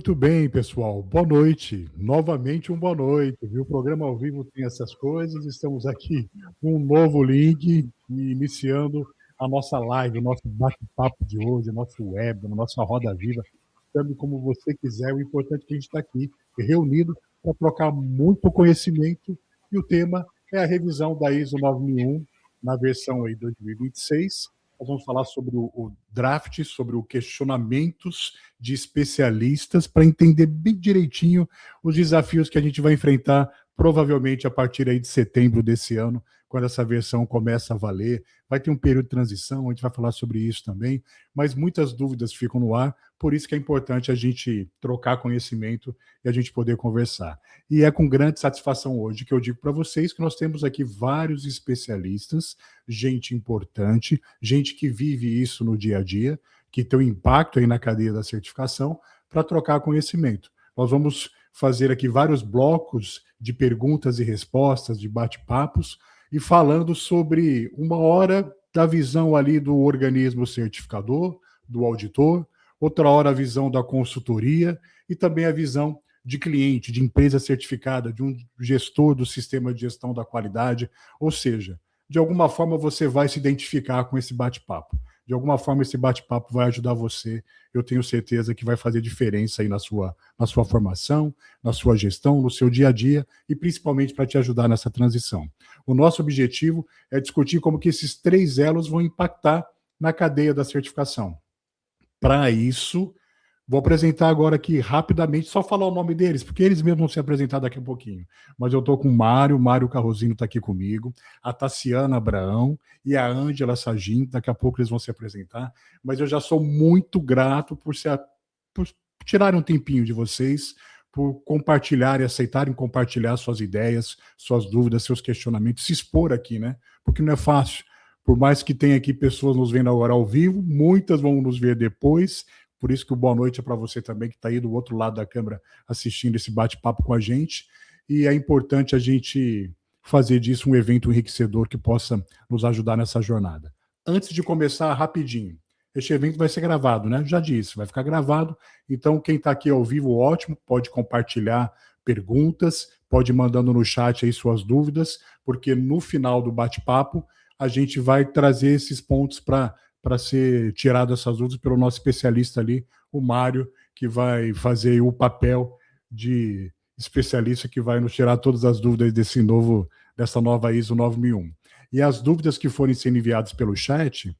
Muito bem, pessoal. Boa noite. Novamente um boa noite, viu? O programa ao vivo tem essas coisas. Estamos aqui com um novo link e iniciando a nossa live, o nosso bate-papo de hoje, o nosso web, a nossa roda viva. Chame como você quiser. O importante é que a gente está aqui reunido para trocar muito conhecimento e o tema é a revisão da ISO 9001 na versão aí 2026. Nós vamos falar sobre o draft, sobre os questionamentos de especialistas para entender bem direitinho os desafios que a gente vai enfrentar provavelmente a partir aí de setembro desse ano, quando essa versão começa a valer. Vai ter um período de transição, a gente vai falar sobre isso também, mas muitas dúvidas ficam no ar, por isso que é importante a gente trocar conhecimento e a gente poder conversar. E é com grande satisfação hoje que eu digo para vocês que nós temos aqui vários especialistas, gente importante, gente que vive isso no dia a dia, que tem um impacto aí na cadeia da certificação, para trocar conhecimento. Nós vamos fazer aqui vários blocos de perguntas e respostas, de bate-papos, e falando sobre uma hora da visão ali do organismo certificador, do auditor, outra hora a visão da consultoria e também a visão de cliente, de empresa certificada, de um gestor do sistema de gestão da qualidade, ou seja, de alguma forma você vai se identificar com esse bate-papo. De alguma forma esse bate-papo vai ajudar você, eu tenho certeza que vai fazer diferença aí na sua formação, na sua gestão, no seu dia a dia e principalmente para te ajudar nessa transição. O nosso objetivo é discutir como que esses três elos vão impactar na cadeia da certificação. Para isso, vou apresentar agora aqui rapidamente, só falar o nome deles, porque eles mesmos vão se apresentar daqui a pouquinho. Mas eu estou com o Mário Carrozino está aqui comigo, a Tassiana Abraão e a Ângela Sagin, daqui a pouco eles vão se apresentar, mas eu já sou muito grato por tirarem um tempinho de vocês, por compartilhar e aceitarem compartilhar suas ideias, suas dúvidas, seus questionamentos, se expor aqui, né? Porque não é fácil. Por mais que tenha aqui pessoas nos vendo agora ao vivo, muitas vão nos ver depois. Por isso que o boa noite é para você também que está aí do outro lado da câmera assistindo esse bate-papo com a gente. E é importante a gente fazer disso um evento enriquecedor que possa nos ajudar nessa jornada. Antes de começar, rapidinho, este evento vai ser gravado, né? Já disse, vai ficar gravado. Então, quem está aqui ao vivo, ótimo, pode compartilhar perguntas, pode ir mandando no chat aí suas dúvidas, porque no final do bate-papo a gente vai trazer esses pontos para ser tirado essas dúvidas pelo nosso especialista ali, o Mário, que vai fazer o papel de especialista que vai nos tirar todas as dúvidas dessa nova ISO 9001. E as dúvidas que forem sendo enviadas pelo chat,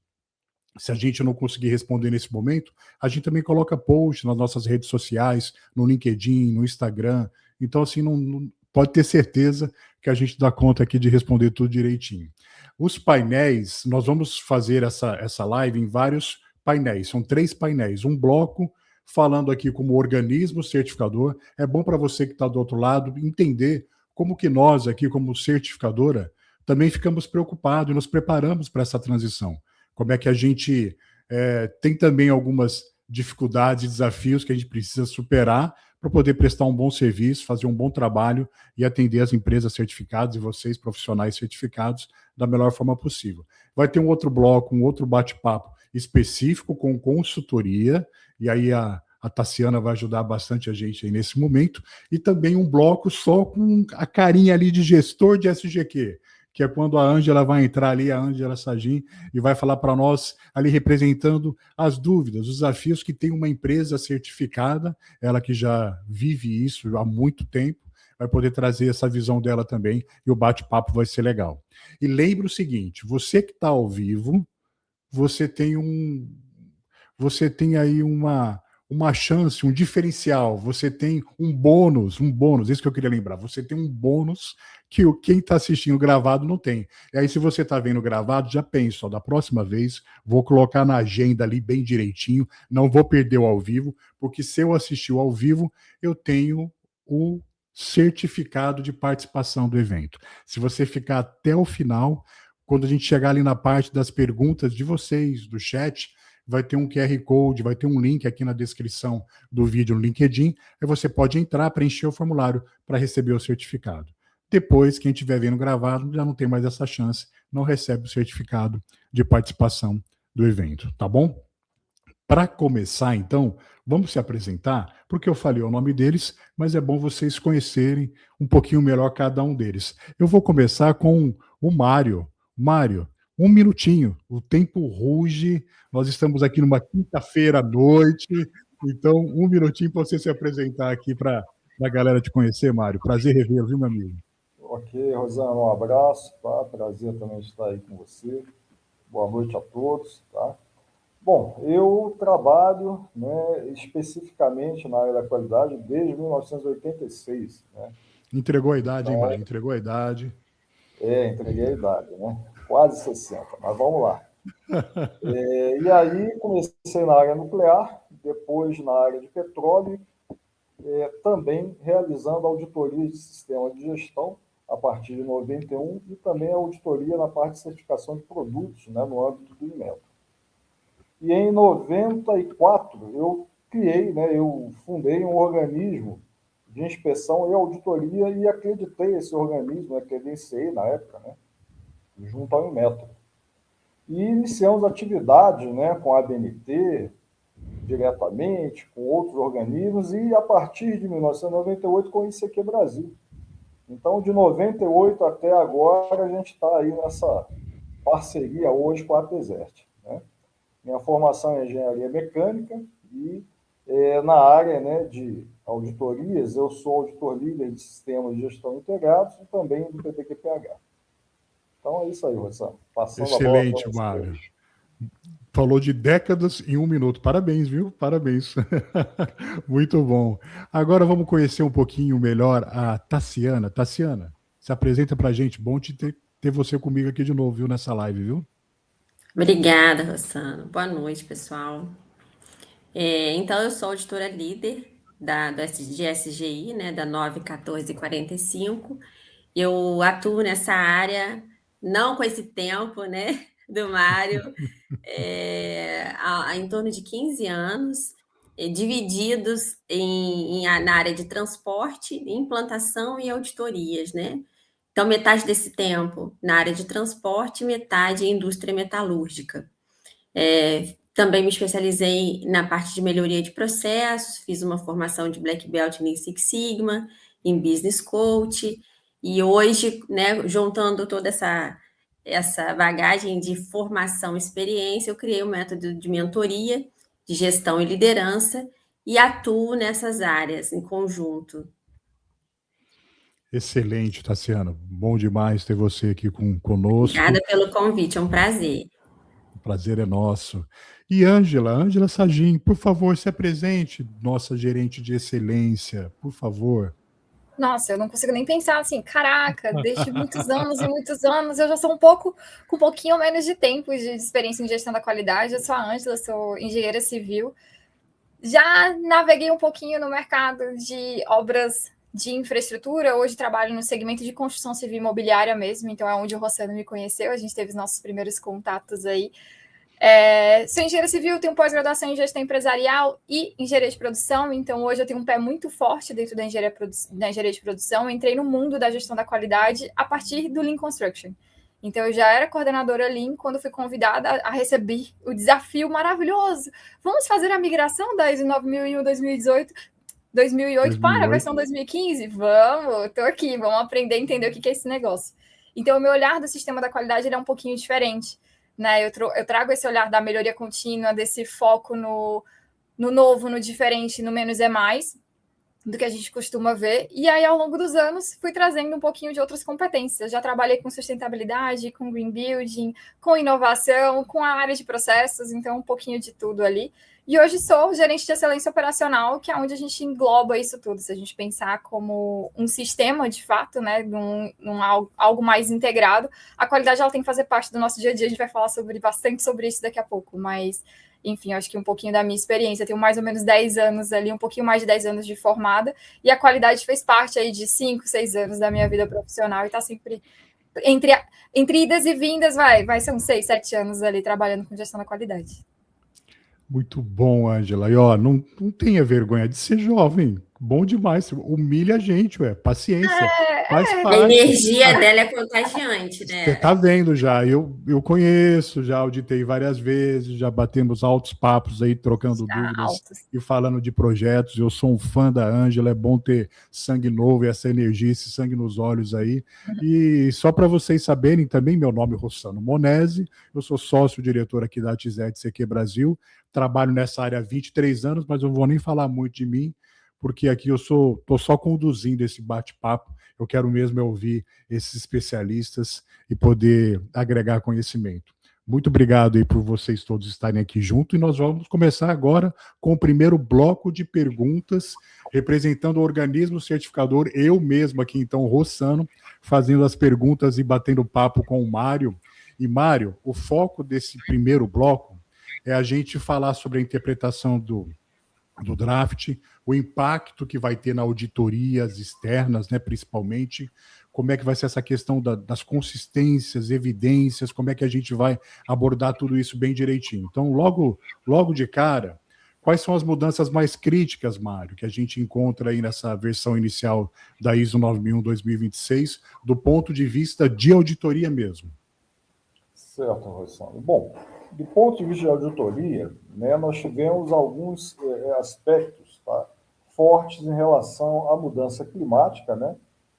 se a gente não conseguir responder nesse momento, a gente também coloca post nas nossas redes sociais, no LinkedIn, no Instagram. Então, assim, não pode ter certeza que a gente dá conta aqui de responder tudo direitinho. Os painéis, nós vamos fazer essa live em vários painéis, são 3 painéis, um bloco falando aqui como organismo certificador. É bom para você que está do outro lado entender como que nós aqui, como certificadora, também ficamos preocupados e nos preparamos para essa transição. Como é que a gente tem também algumas dificuldades e desafios que a gente precisa superar para poder prestar um bom serviço, fazer um bom trabalho e atender as empresas certificadas e vocês, profissionais certificados, da melhor forma possível. Vai ter um outro bloco, um outro bate-papo específico com consultoria, e aí a Tassiana vai ajudar bastante a gente aí nesse momento, e também um bloco só com a carinha ali de gestor de SGQ, que é quando a Ângela vai entrar ali, a Ângela Sagin, e vai falar para nós, ali representando as dúvidas, os desafios que tem uma empresa certificada, ela que já vive isso há muito tempo, vai poder trazer essa visão dela também, e o bate-papo vai ser legal. E lembre o seguinte, você que está ao vivo, você tem aí uma chance, um diferencial, você tem um bônus, isso que eu queria lembrar, você tem um bônus que quem está assistindo gravado não tem. E aí, se você está vendo gravado, já pensa, ó, da próxima vez, vou colocar na agenda ali bem direitinho, não vou perder o ao vivo, porque se eu assistir ao vivo, eu tenho o certificado de participação do evento. Se você ficar até o final, quando a gente chegar ali na parte das perguntas de vocês, do chat, vai ter um QR Code, vai ter um link aqui na descrição do vídeo no LinkedIn, aí você pode entrar, preencher o formulário para receber o certificado. Depois, quem estiver vendo gravado, já não tem mais essa chance, não recebe o certificado de participação do evento, tá bom? Para começar, então, vamos se apresentar, porque eu falei o nome deles, mas é bom vocês conhecerem um pouquinho melhor cada um deles. Eu vou começar com o Mário. Mário, um minutinho, o tempo ruge, nós estamos aqui numa quinta-feira à noite, então um minutinho para você se apresentar aqui para a galera te conhecer, Mário. Prazer revê-lo, viu, meu amigo? Ok, Rosana, um abraço, tá? Prazer também estar aí com você. Boa noite a todos, tá? Bom, eu trabalho, né, especificamente na área da qualidade desde 1986, né? Entregou a idade, hein, Então, Mário? Entregou a idade. entreguei a idade, né? Quase 60, mas vamos lá. E aí comecei na área nuclear, depois na área de petróleo, também realizando auditoria de sistema de gestão a partir de 91 e também auditoria na parte de certificação de produtos, né, no âmbito do Inmetro. E em 94 eu criei, né, eu fundei um organismo de inspeção e auditoria e acreditei esse organismo, credenciei na época, né, junto ao Inmetro. E iniciamos atividades, né, com a ABNT, diretamente, com outros organismos, e a partir de 1998 com o ICQ Brasil. Então, de 98 até agora, a gente está aí nessa parceria hoje com a APESERT, né? Minha formação é engenharia mecânica e na área, né, de auditorias, eu sou auditor líder de sistemas de gestão integrados e também do PPQPH. Então é isso aí, Rossano. Passando a bola para Excelente, Mário. vocês. Falou de décadas em um minuto. Parabéns, viu? Parabéns. Muito bom. Agora vamos conhecer um pouquinho melhor a Tassiana. Tassiana, se apresenta para a gente. Bom ter você comigo aqui de novo, viu, nessa live, viu? Obrigada, Rossano. Boa noite, pessoal. Então, eu sou auditora líder de SGI, né, da 91445. Eu atuo nessa área, não com esse tempo, né, do Mário, há em torno de 15 anos, divididos na área de transporte, implantação e auditorias, né? Então, metade desse tempo na área de transporte, metade em indústria metalúrgica. Também me especializei na parte de melhoria de processos, fiz uma formação de Black Belt em Lean Six Sigma, em Business Coach, e hoje, né, juntando toda essa bagagem de formação e experiência, eu criei um método de mentoria, de gestão e liderança, e atuo nessas áreas em conjunto. Excelente, Tassiana. Bom demais ter você aqui conosco. Obrigada pelo convite, é um prazer. O prazer é nosso. E Ângela Sagim, por favor, se apresente, nossa gerente de excelência, por favor. Nossa, eu não consigo nem pensar assim, caraca, desde muitos anos e muitos anos, eu já sou com um pouquinho menos de tempo de experiência em gestão da qualidade. Eu sou a Ângela, sou engenheira civil. Já naveguei um pouquinho no mercado de obras de infraestrutura, hoje trabalho no segmento de construção civil imobiliária mesmo, então é onde o Rossano me conheceu, a gente teve os nossos primeiros contatos aí. Sou engenheira civil, tenho pós-graduação em gestão empresarial e engenharia de produção, então hoje eu tenho um pé muito forte dentro da engenharia de produção. Entrei no mundo da gestão da qualidade a partir do Lean Construction. Então eu já era coordenadora Lean quando fui convidada a receber o desafio maravilhoso. Vamos fazer a migração da ISO 9001 2008 para a versão 2015? Vamos, estou aqui, vamos aprender a entender o que é esse negócio. Então o meu olhar do sistema da qualidade ele é um pouquinho diferente. Né, eu trago esse olhar da melhoria contínua, desse foco no novo, no diferente, no menos é mais, do que a gente costuma ver. E aí, ao longo dos anos, fui trazendo um pouquinho de outras competências. Já trabalhei com sustentabilidade, com green building, com inovação, com a área de processos, então um pouquinho de tudo ali. E hoje sou gerente de excelência operacional, que é onde a gente engloba isso tudo. Se a gente pensar como um sistema, de fato, né, algo mais integrado, a qualidade ela tem que fazer parte do nosso dia a dia. A gente vai falar bastante sobre isso daqui a pouco, mas, enfim, acho que um pouquinho da minha experiência. Eu tenho mais ou menos 10 anos ali, um pouquinho mais de 10 anos de formada, e a qualidade fez parte aí de 5, 6 anos da minha vida profissional, e está sempre... Entre idas e vindas, vai ser uns 6, 7 anos ali trabalhando com gestão da qualidade. Muito bom, Ângela. E ó, não tenha vergonha de ser jovem. bom demais. Humilha a gente, ué. Paciência. Faz A parte. energia dela é contagiante, Você né? tá vendo já, eu conheço, já auditei várias vezes, já batemos altos papos aí, trocando Tá dúvidas altos. e falando de projetos. Eu sou um fã da Ângela, é bom ter sangue novo, essa energia, esse sangue nos olhos aí. E só para vocês saberem também, meu nome é Rossano Monese, eu sou sócio-diretor aqui da Atizete CQ Brasil, trabalho nessa área há 23 anos, mas eu não vou nem falar muito de mim, porque aqui eu estou só conduzindo esse bate-papo, eu quero mesmo ouvir esses especialistas e poder agregar conhecimento. Muito obrigado aí por vocês todos estarem aqui junto e nós vamos começar agora com o primeiro bloco de perguntas, representando o organismo certificador, eu mesmo aqui então, Rossano, fazendo as perguntas e batendo papo com o Mário. E Mário, o foco desse primeiro bloco é a gente falar sobre a interpretação do draft, o impacto que vai ter na auditorias externas, né, principalmente, como é que vai ser essa questão das consistências, evidências, como é que a gente vai abordar tudo isso bem direitinho. Então, logo de cara, quais são as mudanças mais críticas, Mário, que a gente encontra aí nessa versão inicial da ISO 9001-2026, do ponto de vista de auditoria mesmo? Certo, Rossano. Bom, do ponto de vista de auditoria, né, nós tivemos alguns aspectos, tá, fortes em relação à mudança climática, né,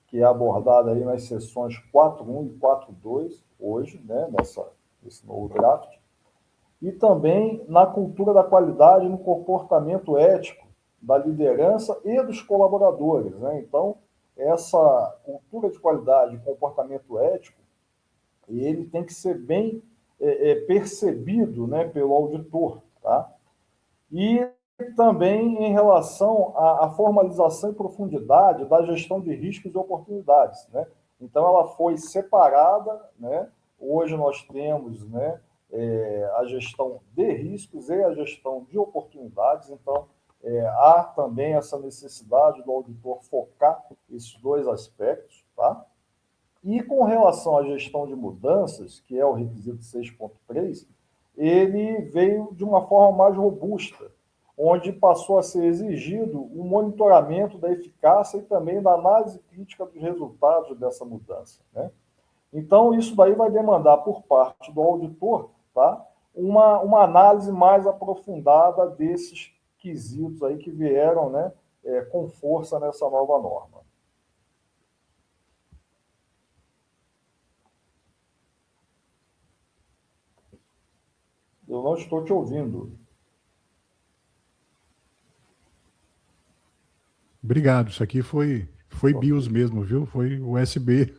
que é abordada aí nas sessões 4.1 e 4.2, hoje, né, nesse novo draft, e também na cultura da qualidade e no comportamento ético da liderança e dos colaboradores, né? Então, essa cultura de qualidade e comportamento ético, ele tem que ser bem percebido, né, pelo auditor, tá? E também em relação à formalização e profundidade da gestão de riscos e oportunidades, né? Então, ela foi separada, né? Hoje nós temos, né, a gestão de riscos e a gestão de oportunidades. Então, há também essa necessidade do auditor focar esses dois aspectos, tá? E com relação à gestão de mudanças, que é o requisito 6.3, ele veio de uma forma mais robusta, onde passou a ser exigido o monitoramento da eficácia e também da análise crítica dos resultados dessa mudança, né? Então, isso daí vai demandar por parte do auditor, tá, uma análise mais aprofundada desses quesitos aí que vieram, né, com força nessa nova norma. Eu não estou te ouvindo. Obrigado, isso aqui foi BIOS mesmo, viu? Foi USB.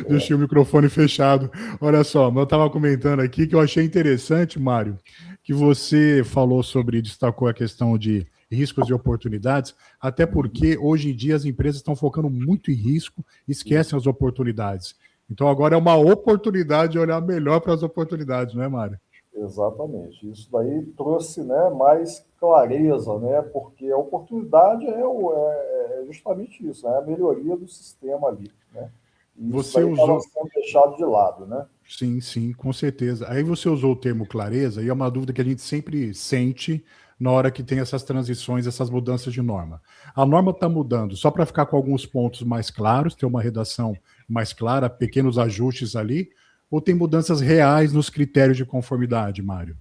Deixei o microfone fechado. Olha só, eu estava comentando aqui que eu achei interessante, Mário, que você falou sobre, destacou a questão de riscos e oportunidades, até porque hoje em dia as empresas estão focando muito em risco e esquecem as oportunidades. Então agora é uma oportunidade de olhar melhor para as oportunidades, não é, Mário? Exatamente. Isso daí trouxe, né, mais clareza, né, porque a oportunidade é justamente isso, né, a melhoria do sistema ali, né? E isso Você daí estava usou. sendo deixado de lado, né? Sim, sim, com certeza. Aí você usou o termo clareza, e é uma dúvida que a gente sempre sente na hora que tem essas transições, essas mudanças de norma. A norma está mudando só para ficar com alguns pontos mais claros, ter uma redação mais clara, pequenos ajustes ali, ou tem mudanças reais nos critérios de conformidade, Mário?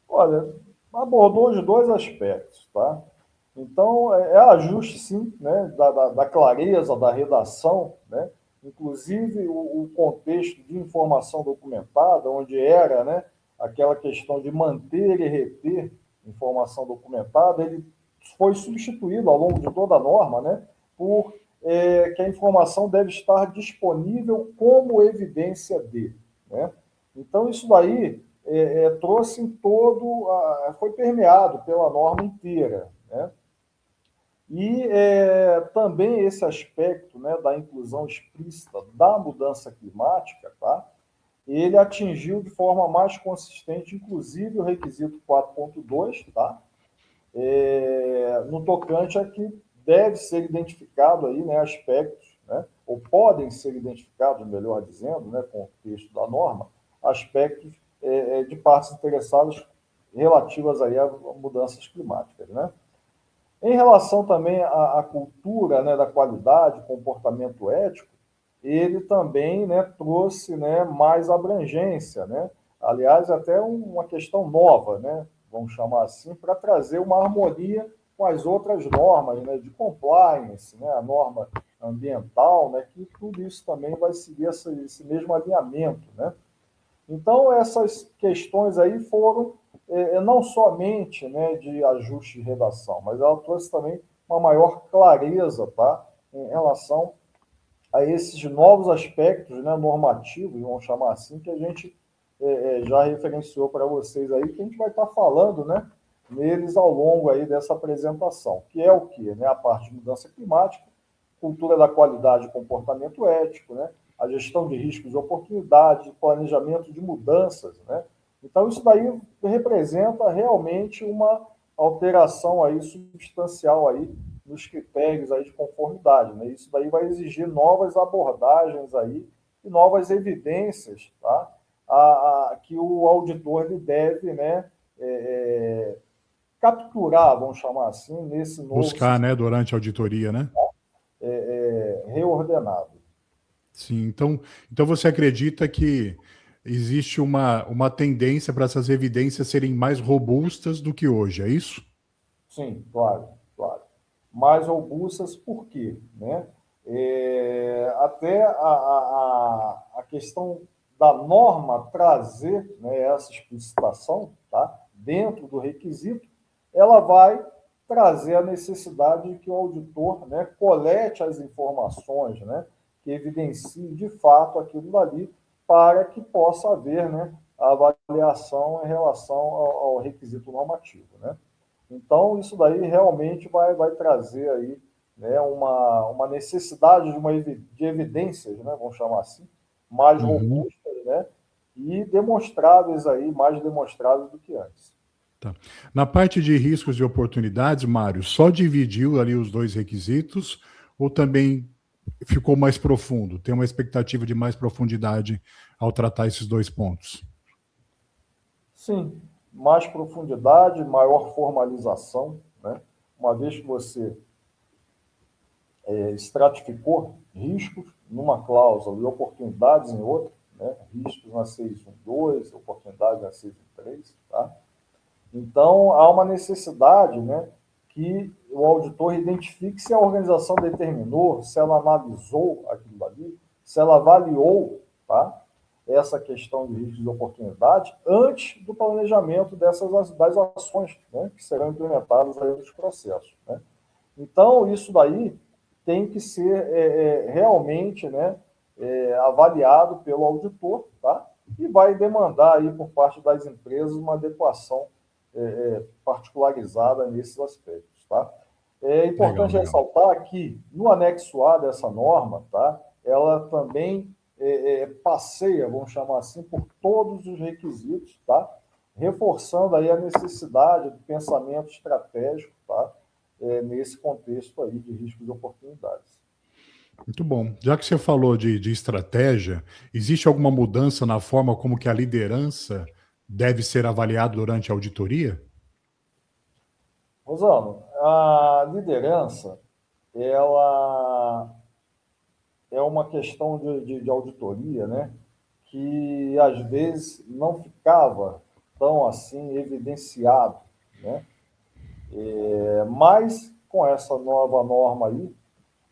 Olha, abordou os dois aspectos, tá? Então, ajuste, sim, né, da clareza da redação, né? Inclusive o contexto de informação documentada, onde era, né, aquela questão de manter e reter informação documentada, ele foi substituído ao longo de toda a norma, né, por que a informação deve estar disponível como evidência de, né? Então, isso daí trouxe em todo, foi permeado pela norma inteira, né? E também esse aspecto, né, da inclusão explícita da mudança climática, tá? Ele atingiu de forma mais consistente, inclusive, o requisito 4.2, tá? No tocante a que deve ser identificado aí, né, aspectos, né, ou podem ser identificados, melhor dizendo, né, com o texto da norma, aspectos de partes interessadas relativas aí a mudanças climáticas, né? Em relação também à cultura, né, da qualidade, comportamento ético, ele também, né, trouxe, né, mais abrangência, né? Aliás, até uma questão nova, né, vamos chamar assim, para trazer uma harmonia com as outras normas, né, de compliance, né, a norma ambiental, né, que tudo isso também vai seguir esse mesmo alinhamento, né? Então, essas questões aí foram não somente, né, de ajuste de redação, mas ela trouxe também uma maior clareza, tá, em relação a esses novos aspectos, né, normativos, vamos chamar assim, que a gente já referenciou para vocês aí, que a gente vai estar falando, né, neles ao longo aí dessa apresentação, que é o quê? Né, a parte de mudança climática, cultura da qualidade e comportamento ético, né, a gestão de riscos e oportunidades, planejamento de mudanças, né? Então, isso daí representa realmente uma alteração aí substancial aí nos critérios aí de conformidade, né? Isso daí vai exigir novas abordagens aí e novas evidências, tá? Que o auditor ele deve, né, capturar, vamos chamar assim, nesse novo Buscar, né, durante a auditoria, né? reordenado. Sim, então você acredita que existe uma tendência para essas evidências serem mais robustas do que hoje, é isso? Sim, claro, claro. Mais robustas, por quê? Né? Até a questão da norma trazer, né, essa explicitação, tá, dentro do requisito, ela vai trazer a necessidade de que o auditor, né, colete as informações, né, que evidencie de fato aquilo dali, para que possa haver, né, a avaliação em relação ao requisito normativo, né? Então, isso daí realmente vai trazer aí, né, uma necessidade de evidências, né, vamos chamar assim, mais robustas, né, e demonstráveis aí, mais demonstráveis do que antes. Tá. Na parte de riscos e oportunidades, Mário, só dividiu ali os dois requisitos ou também ficou mais profundo? Tem uma expectativa de mais profundidade ao tratar esses dois pontos? Sim, mais profundidade, maior formalização, né? Uma vez que você estratificou riscos numa cláusula e oportunidades em outra, né? Riscos na 612, oportunidades na 613, tá? Então, há uma necessidade, né, que o auditor identifique se a organização determinou, se ela analisou aquilo ali, se ela avaliou, tá, essa questão de riscos e oportunidade antes do planejamento das ações, né, que serão implementadas aí nos processos, né? Então, isso daí tem que ser realmente, né, avaliado pelo auditor, tá? E vai demandar aí por parte das empresas uma adequação particularizada nesses aspectos, tá? É importante Legal. ressaltar que no anexo A dessa norma, tá, ela também passeia, vamos chamar assim, por todos os requisitos, tá? Reforçando aí a necessidade do pensamento estratégico, tá? Nesse contexto aí de riscos e oportunidades. Muito bom. Já que você falou de estratégia, existe alguma mudança na forma como que a liderança deve ser avaliada durante a auditoria? Rosano, a liderança, ela é uma questão de auditoria, né, que às vezes não ficava tão assim evidenciado, né? Mas com essa nova norma aí,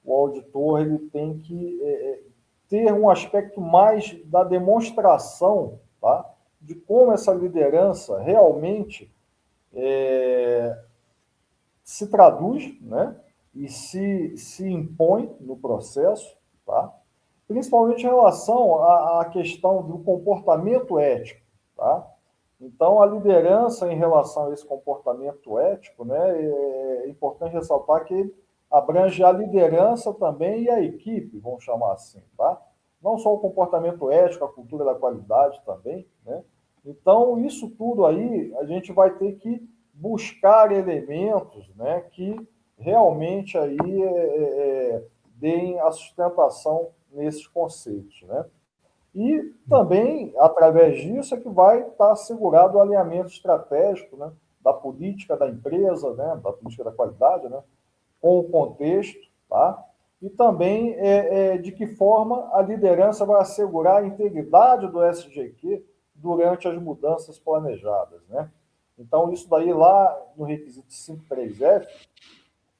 o auditor ele tem que ter um aspecto mais da demonstração, tá, de como essa liderança realmente se traduz, né, e se impõe no processo, tá? Principalmente em relação à questão do comportamento ético, tá? Então, a liderança em relação a esse comportamento ético, né, é importante ressaltar que abrange a liderança também e a equipe, vamos chamar assim, tá? Não só o comportamento ético, a cultura da qualidade também, né? Então, isso tudo aí, a gente vai ter que buscar elementos, né, que realmente aí deem a sustentação nesses conceitos, né? E também, através disso, é que vai estar assegurado o alinhamento estratégico, né, da política da empresa, né, da política da qualidade, né, com o contexto, tá? E também de que forma a liderança vai assegurar a integridade do SGQ durante as mudanças planejadas, né? Então, isso daí lá no requisito 53F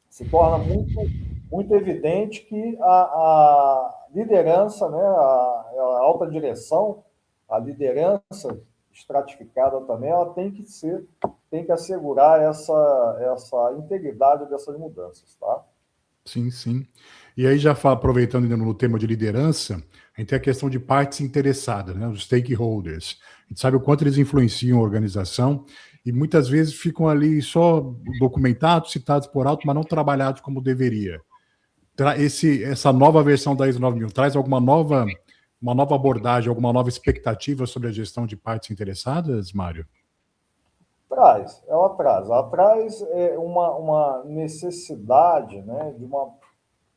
se torna muito evidente que a liderança, né, a alta direção, a liderança estratificada também, ela tem que assegurar essa integridade dessas mudanças, tá? Sim, sim. E aí, aproveitando ainda no tema de liderança, a gente tem a questão de partes interessadas, né, os stakeholders. A gente sabe o quanto eles influenciam a organização e muitas vezes ficam ali só documentados, citados por alto, mas não trabalhados como deveria. Essa nova versão da ISO 9000 traz uma nova abordagem, alguma nova expectativa sobre a gestão de partes interessadas, Mário? Ela traz uma necessidade, né, de uma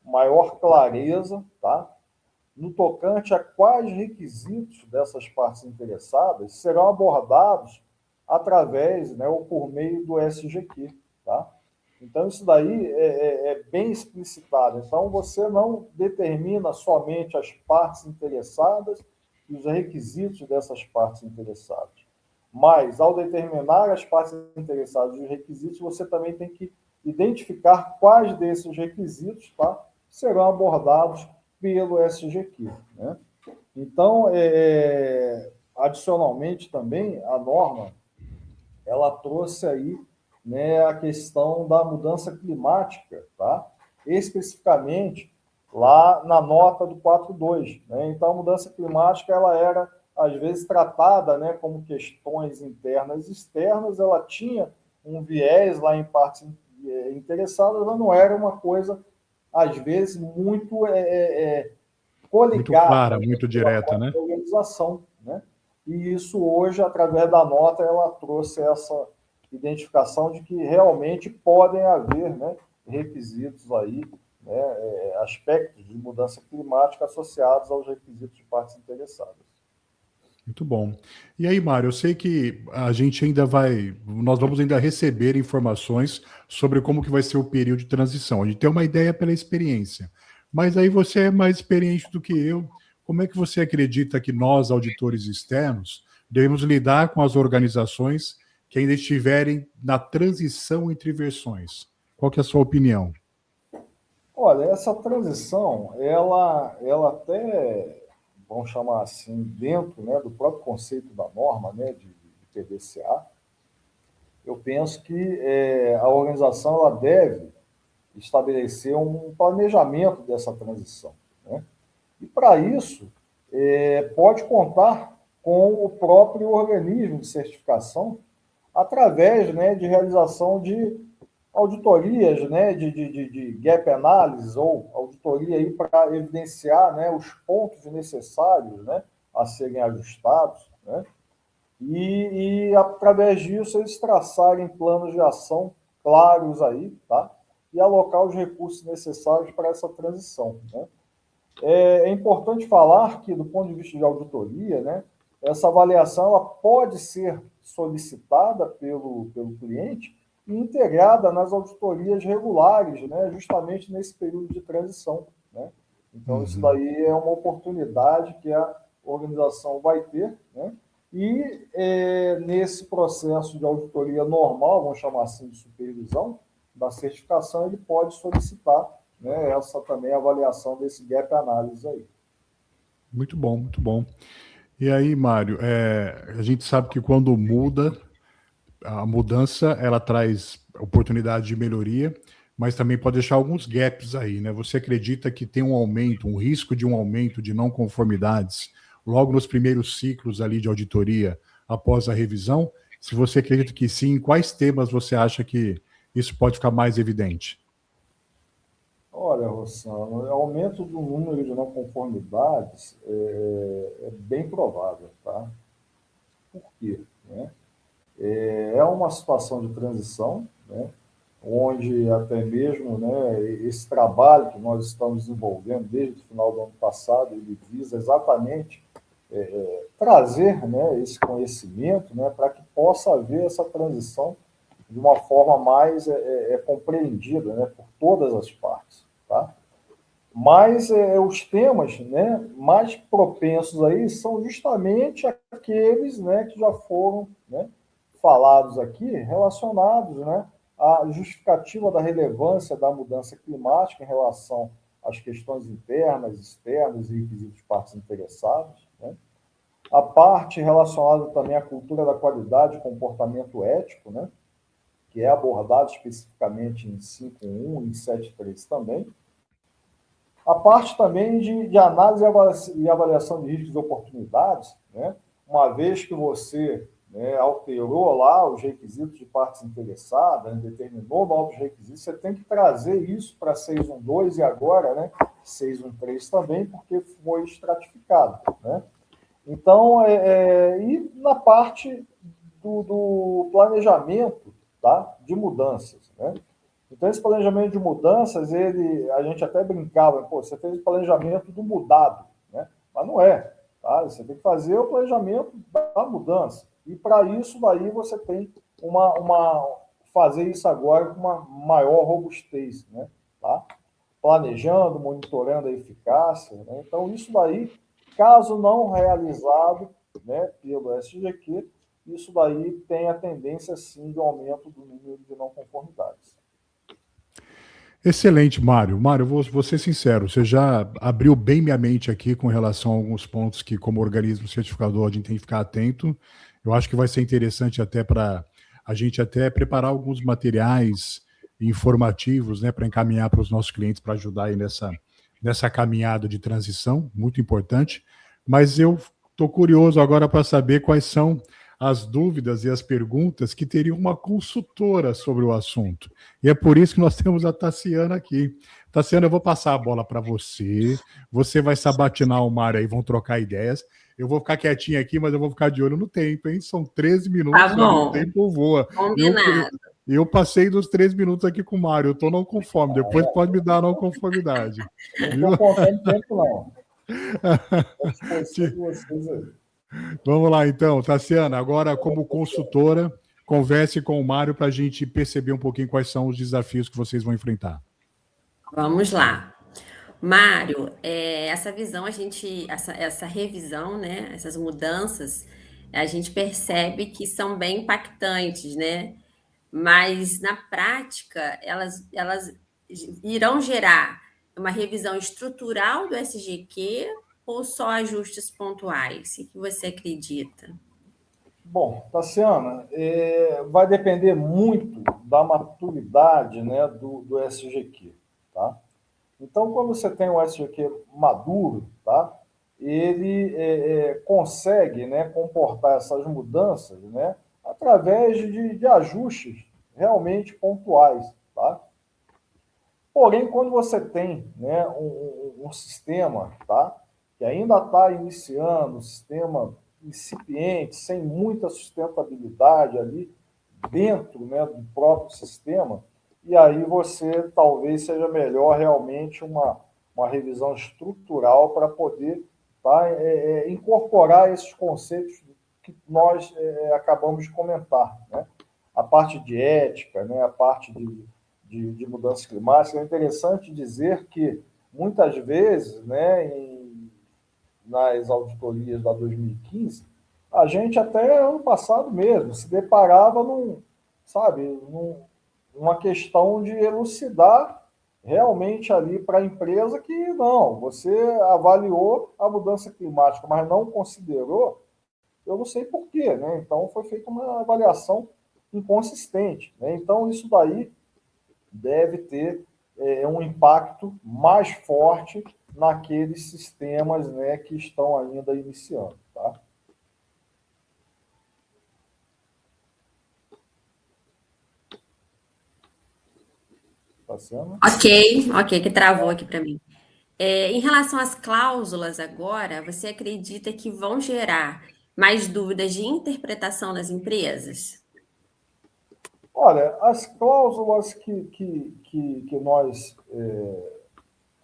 maior clareza, tá? No tocante a quais requisitos dessas partes interessadas serão abordados através, né, ou por meio do SGQ, tá? Então, isso daí é bem explicitado. Então, você não determina somente as partes interessadas e os requisitos dessas partes interessadas. Mas, ao determinar as partes interessadas e os requisitos, você também tem que identificar quais desses requisitos, tá, serão abordados pelo SGQ, né? Então, adicionalmente também, a norma, ela trouxe aí, né, a questão da mudança climática, tá? Especificamente lá na nota do 4.2, né? Então, a mudança climática, ela era, às vezes, tratada, né, como questões internas e externas, ela tinha um viés lá em partes interessadas, ela não era uma coisa, às vezes, muito coligada. Muito clara, muito direta, né? Organização, né? E isso hoje, através da nota, ela trouxe essa identificação de que realmente podem haver, né, requisitos aí, né, aspectos de mudança climática associados aos requisitos de partes interessadas. Muito bom. E aí, Mário, eu sei que a gente nós vamos ainda receber informações sobre como que vai ser o período de transição. A gente tem uma ideia pela experiência, mas aí você é mais experiente do que eu. Como é que você acredita que nós, auditores externos, devemos lidar com as organizações que ainda estiverem na transição entre versões? Qual que é a sua opinião? Olha, essa transição, ela até, vamos chamar assim, dentro, né, do próprio conceito da norma, né, de PDCA, eu penso que a organização ela deve estabelecer um planejamento dessa transição, né? E, para isso, pode contar com o próprio organismo de certificação através, né, de realização de auditorias, né, de gap analysis ou auditoria aí para evidenciar, né, os pontos necessários, né, a serem ajustados, né, e através disso eles traçarem planos de ação claros aí, tá, e alocar os recursos necessários para essa transição, né. É importante falar que, do ponto de vista de auditoria, né, essa avaliação ela pode ser solicitada pelo cliente e integrada nas auditorias regulares, né, justamente nesse período de transição, né? Então, isso daí é uma oportunidade que a organização vai ter, né? E nesse processo de auditoria normal, vamos chamar assim de supervisão, da certificação, ele pode solicitar, né, essa também avaliação desse gap analysis aí. Muito bom, muito bom. E aí, Mário, a gente sabe que quando muda, a mudança ela traz oportunidade de melhoria, mas também pode deixar alguns gaps aí, né? Você acredita que tem um aumento, um risco de um aumento de não conformidades logo nos primeiros ciclos ali de auditoria após a revisão? Se você acredita que sim, quais temas você acha que isso pode ficar mais evidente? Olha, Rossano, o aumento do número de não conformidades é bem provável, tá? Por quê? Né? É uma situação de transição, né, onde até mesmo, né, esse trabalho que nós estamos desenvolvendo desde o final do ano passado, ele visa exatamente trazer, né, esse conhecimento, né, para que possa haver essa transição de uma forma mais compreendida, né, por todas as partes. Tá? Mas os temas, né, mais propensos aí são justamente aqueles, né, que já foram, né, falados aqui, relacionados, né, à justificativa da relevância da mudança climática em relação às questões internas, externas e requisitos de partes interessadas, né? A parte relacionada também à cultura da qualidade e comportamento ético, né, que é abordado especificamente em 5.1 e em 7.3 também. A parte também de análise e avaliação de riscos e oportunidades, né? Uma vez que você, né, alterou lá os requisitos de partes interessadas, né, determinou novos requisitos, você tem que trazer isso para 6.1.2 e agora, né, 6.1.3 também, porque foi estratificado. Né? Então, e na parte do planejamento, tá, de mudanças, né? Então, esse planejamento de mudanças, a gente até brincava, pô, você fez o planejamento do mudado, né? Mas não é, tá? Você tem que fazer o planejamento da mudança. E para isso, daí você tem fazer isso agora com uma maior robustez, né? Tá? Planejando, monitorando a eficácia, né? Então, isso daí, caso não realizado, né, pelo SGQ, isso daí tem a tendência, sim, de aumento do número de não conformidades. Excelente, Mário. Mário, vou ser sincero, você já abriu bem minha mente aqui com relação a alguns pontos que, como organismo certificador, a gente tem que ficar atento. Eu acho que vai ser interessante até para a gente até preparar alguns materiais informativos, né, para encaminhar para os nossos clientes, para ajudar aí nessa caminhada de transição, muito importante. Mas eu estou curioso agora para saber quais são as dúvidas e as perguntas que teriam uma consultora sobre o assunto. E é por isso que nós temos a Tassiana aqui. Tassiana, eu vou passar a bola para você. Você vai sabatinar o Mário aí, vão trocar ideias. Eu vou ficar quietinho aqui, mas eu vou ficar de olho no tempo, hein? São 13 minutos, Tá bom. o tempo voa. Combinado. Eu passei dos 3 minutos aqui com o Mário, eu estou não conforme. Depois pode me dar não conformidade. Não estou contando tempo, não. À disposição de vocês aí. Vamos lá, então. Tassiana, agora como consultora, converse com o Mário para a gente perceber um pouquinho quais são os desafios que vocês vão enfrentar. Vamos lá. Mário, essa visão, essa revisão, né, essas mudanças, a gente percebe que são bem impactantes, né? Mas na prática, elas irão gerar uma revisão estrutural do SGQ ou só ajustes pontuais? O que você acredita? Bom, Tassiana, vai depender muito da maturidade, né, do SGQ, tá? Então, quando você tem um SGQ maduro, tá, ele consegue, né, comportar essas mudanças, né, através de ajustes realmente pontuais. Tá? Porém, quando você tem, né, um sistema, tá, que ainda está iniciando, um sistema incipiente, sem muita sustentabilidade ali dentro, né, do próprio sistema, e aí você talvez seja melhor realmente uma revisão estrutural para poder, tá, incorporar esses conceitos que nós acabamos de comentar. Né? A parte de ética, né, a parte de mudanças climáticas. É interessante dizer que, muitas vezes, né, nas auditorias da 2015, a gente até ano passado mesmo se deparava numa questão de elucidar realmente ali para a empresa que não, você avaliou a mudança climática, mas não considerou, eu não sei por quê, né? Então foi feita uma avaliação inconsistente, né? Então isso daí deve ter um impacto mais forte naqueles sistemas, né, que estão ainda iniciando, tá? Ok, que travou aqui para mim. Em relação às cláusulas agora, você acredita que vão gerar mais dúvidas de interpretação das empresas? Olha, as cláusulas que nós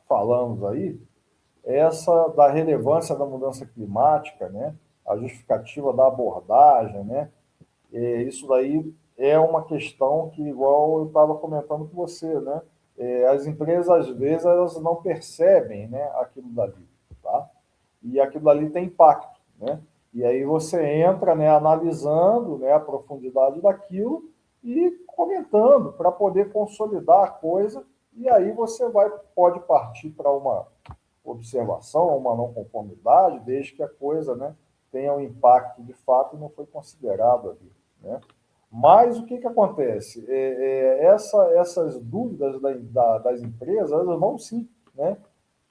falamos aí, essa da relevância da mudança climática, né, a justificativa da abordagem, né, isso daí é uma questão que, igual eu estava comentando com você, né? As empresas, às vezes, elas não percebem, né, aquilo dali, tá? E aquilo dali tem impacto, né? E aí você entra, né, analisando, né, a profundidade daquilo e comentando para poder consolidar a coisa, e aí você pode partir para uma observação, uma não conformidade, desde que a coisa, né, tenha um impacto de fato e não foi considerado ali, né? Mas o que acontece? Essas dúvidas das empresas, elas vão sim, né,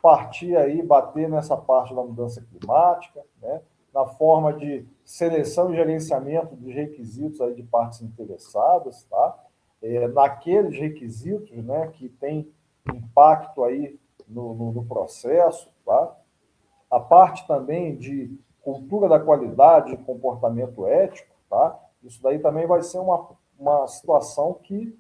partir aí, bater nessa parte da mudança climática, né, na forma de seleção e gerenciamento dos requisitos aí de partes interessadas, tá? Naqueles requisitos, né, que tem impacto aí no processo, tá? A parte também de cultura da qualidade e comportamento ético, tá? Isso daí também vai ser uma situação que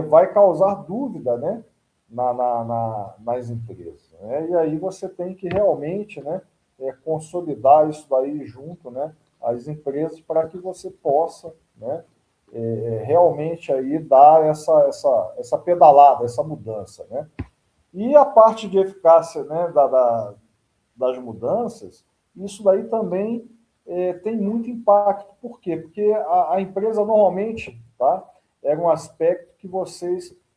vai causar dúvida, né, nas empresas, né? E aí você tem que realmente, né, consolidar isso daí junto, né, às empresas para que você possa, né, realmente aí dar essa pedalada, essa mudança, né? E a parte de eficácia, né, das mudanças, isso daí também tem muito impacto. Por quê? Porque a empresa normalmente, tá, era um aspecto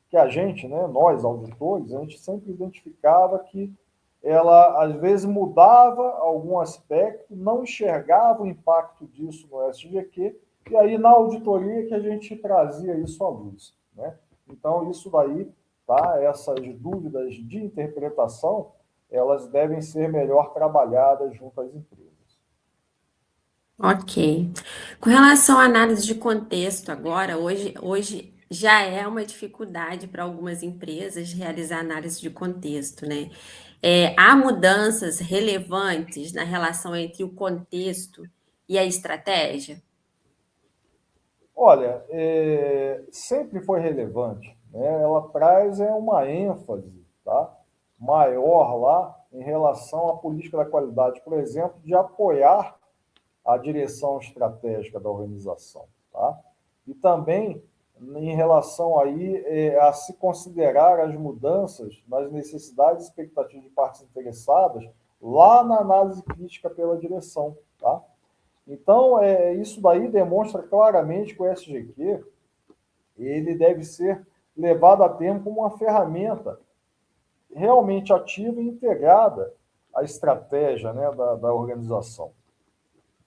que a gente, né, nós auditores, a gente sempre identificava que ela às vezes mudava algum aspecto, não enxergava o impacto disso no SGQ, e aí na auditoria que a gente trazia isso à luz, né? Então isso daí, tá, essas dúvidas de interpretação, elas devem ser melhor trabalhadas junto às empresas. Ok. Com relação à análise de contexto, agora, hoje já é uma dificuldade para algumas empresas realizar análise de contexto, né? Há mudanças relevantes na relação entre o contexto e a estratégia? Olha, sempre foi relevante, né? Ela traz uma ênfase, tá, maior lá em relação à política da qualidade, por exemplo, de apoiar a direção estratégica da organização, tá? E também em relação aí a se considerar as mudanças nas necessidades e expectativas de partes interessadas lá na análise crítica pela direção, tá? Então, isso daí demonstra claramente que o SGQ ele deve ser levado a termo como uma ferramenta realmente ativa e integrada à estratégia, né, da organização.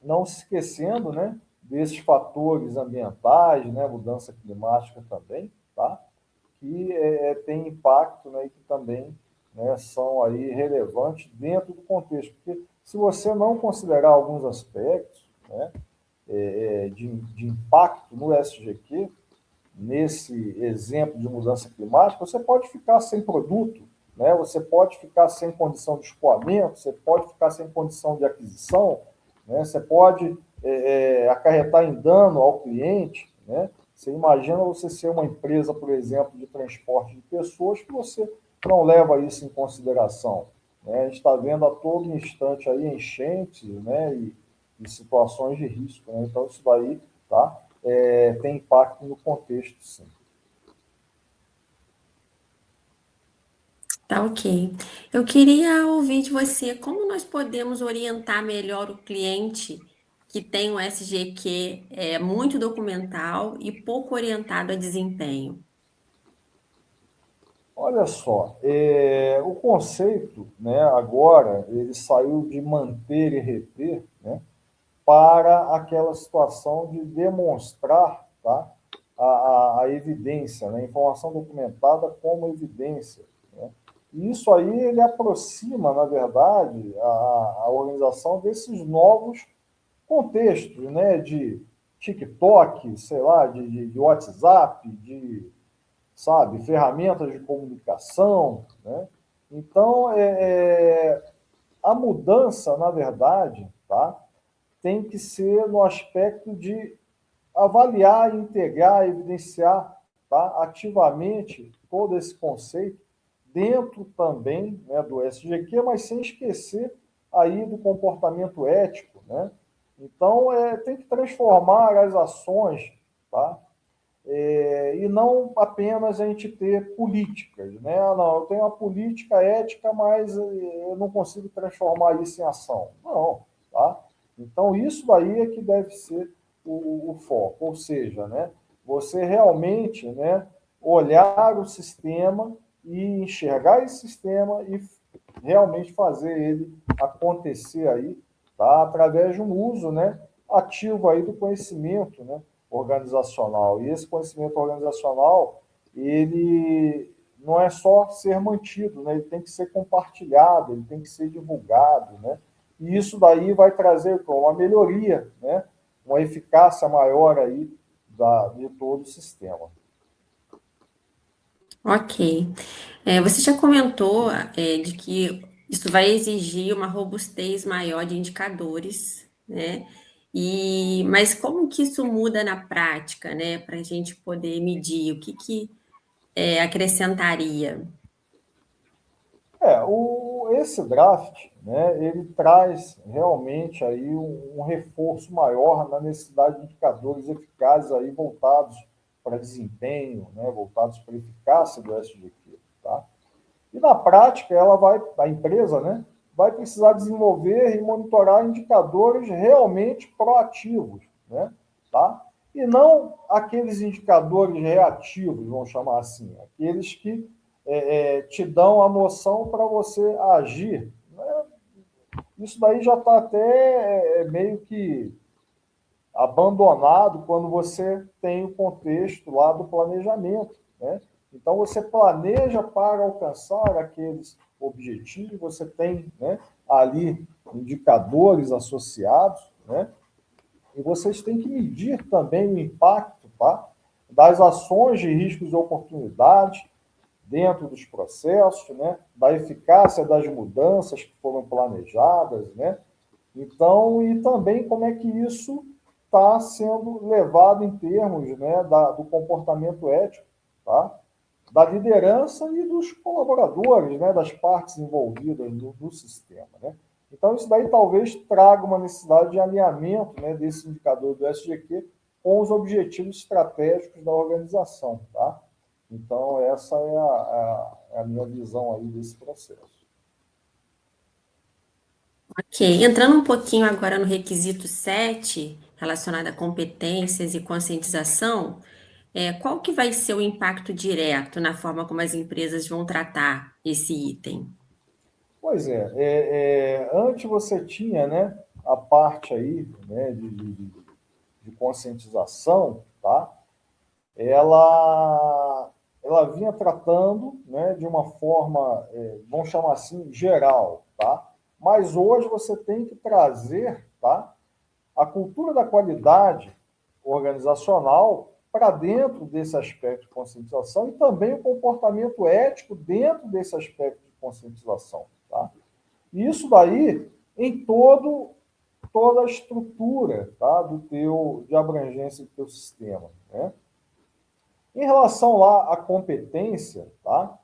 Não se esquecendo, né, desses fatores ambientais, né, mudança climática também, tá? Que tem impacto, né, e que também, né, são aí relevantes dentro do contexto. Porque se você não considerar alguns aspectos, né, de impacto no SGQ, nesse exemplo de mudança climática, você pode ficar sem produto, né, você pode ficar sem condição de escoamento, você pode ficar sem condição de aquisição, né, você pode acarretar em dano ao cliente, né? Você imagina você ser uma empresa, por exemplo, de transporte de pessoas, que você não leva isso em consideração, né? A gente está vendo a todo instante aí enchentes, né, e situações de risco, né? Então, isso daí, tá, tem impacto no contexto, sim. Tá ok. Eu queria ouvir de você como nós podemos orientar melhor o cliente que tem um SGQ muito documental e pouco orientado a desempenho. Olha só, o conceito, né, agora, ele saiu de manter e reter, né, para aquela situação de demonstrar, tá, a evidência, né, a informação documentada como evidência, né? E isso aí ele aproxima, na verdade, a organização desses novos contextos, né, de TikTok, sei lá, de WhatsApp, sabe, ferramentas de comunicação, né? Então, a mudança, na verdade, tá, tem que ser no aspecto de avaliar, integrar, evidenciar, tá, ativamente todo esse conceito dentro também, né, do SGQ, mas sem esquecer aí do comportamento ético, né? Então, tem que transformar as ações, tá, e não apenas a gente ter políticas, né? Não, eu tenho uma política ética, mas eu não consigo transformar isso em ação. Não, tá? Então, isso daí é que deve ser o foco, ou seja, né, você realmente, né, olhar o sistema e enxergar esse sistema e realmente fazer ele acontecer aí, tá? Através de um uso, né, ativo aí do conhecimento, né, organizacional. E esse conhecimento organizacional, ele não é só ser mantido, né, ele tem que ser compartilhado, ele tem que ser divulgado, né? E isso daí vai trazer uma melhoria, né, uma eficácia maior aí de todo o sistema. Ok. Você já comentou de que isso vai exigir uma robustez maior de indicadores, né? Mas como que isso muda na prática, né? Para a gente poder medir, o que acrescentaria? Esse draft, né, ele traz realmente aí um reforço maior na necessidade de indicadores eficazes aí voltados para desempenho, né, voltados para eficácia do SGQ, tá? E na prática a empresa, né, vai precisar desenvolver e monitorar indicadores realmente proativos, né, tá? E não aqueles indicadores reativos, vamos chamar assim, aqueles que te dão a noção para você agir. Né? Isso daí já está até meio que abandonado quando você tem o contexto lá do planejamento, né? Então, você planeja para alcançar aqueles objetivos, você tem, né, ali indicadores associados, né? E vocês têm que medir também o impacto, tá, das ações de riscos e oportunidades dentro dos processos, né, da eficácia das mudanças que foram planejadas, né? Então, e também como é que isso está sendo levado em termos, né, do comportamento ético, tá? Da liderança e dos colaboradores, né, das partes envolvidas no sistema, né? Então, isso daí talvez traga uma necessidade de alinhamento, né, desse indicador do SGQ com os objetivos estratégicos da organização, tá? Então, essa é a minha visão aí desse processo. Ok. Entrando um pouquinho agora no requisito 7, relacionado a competências e conscientização, qual que vai ser o impacto direto na forma como as empresas vão tratar esse item? Pois antes você tinha, né, a parte aí, né, de conscientização, tá? Ela vinha tratando, né, de uma forma, vamos chamar assim, geral, tá? Mas hoje você tem que trazer, tá, a cultura da qualidade organizacional para dentro desse aspecto de conscientização e também o comportamento ético dentro desse aspecto de conscientização, tá? E isso daí em toda a estrutura, tá, de abrangência do teu sistema, né? Em relação lá à competência, tá,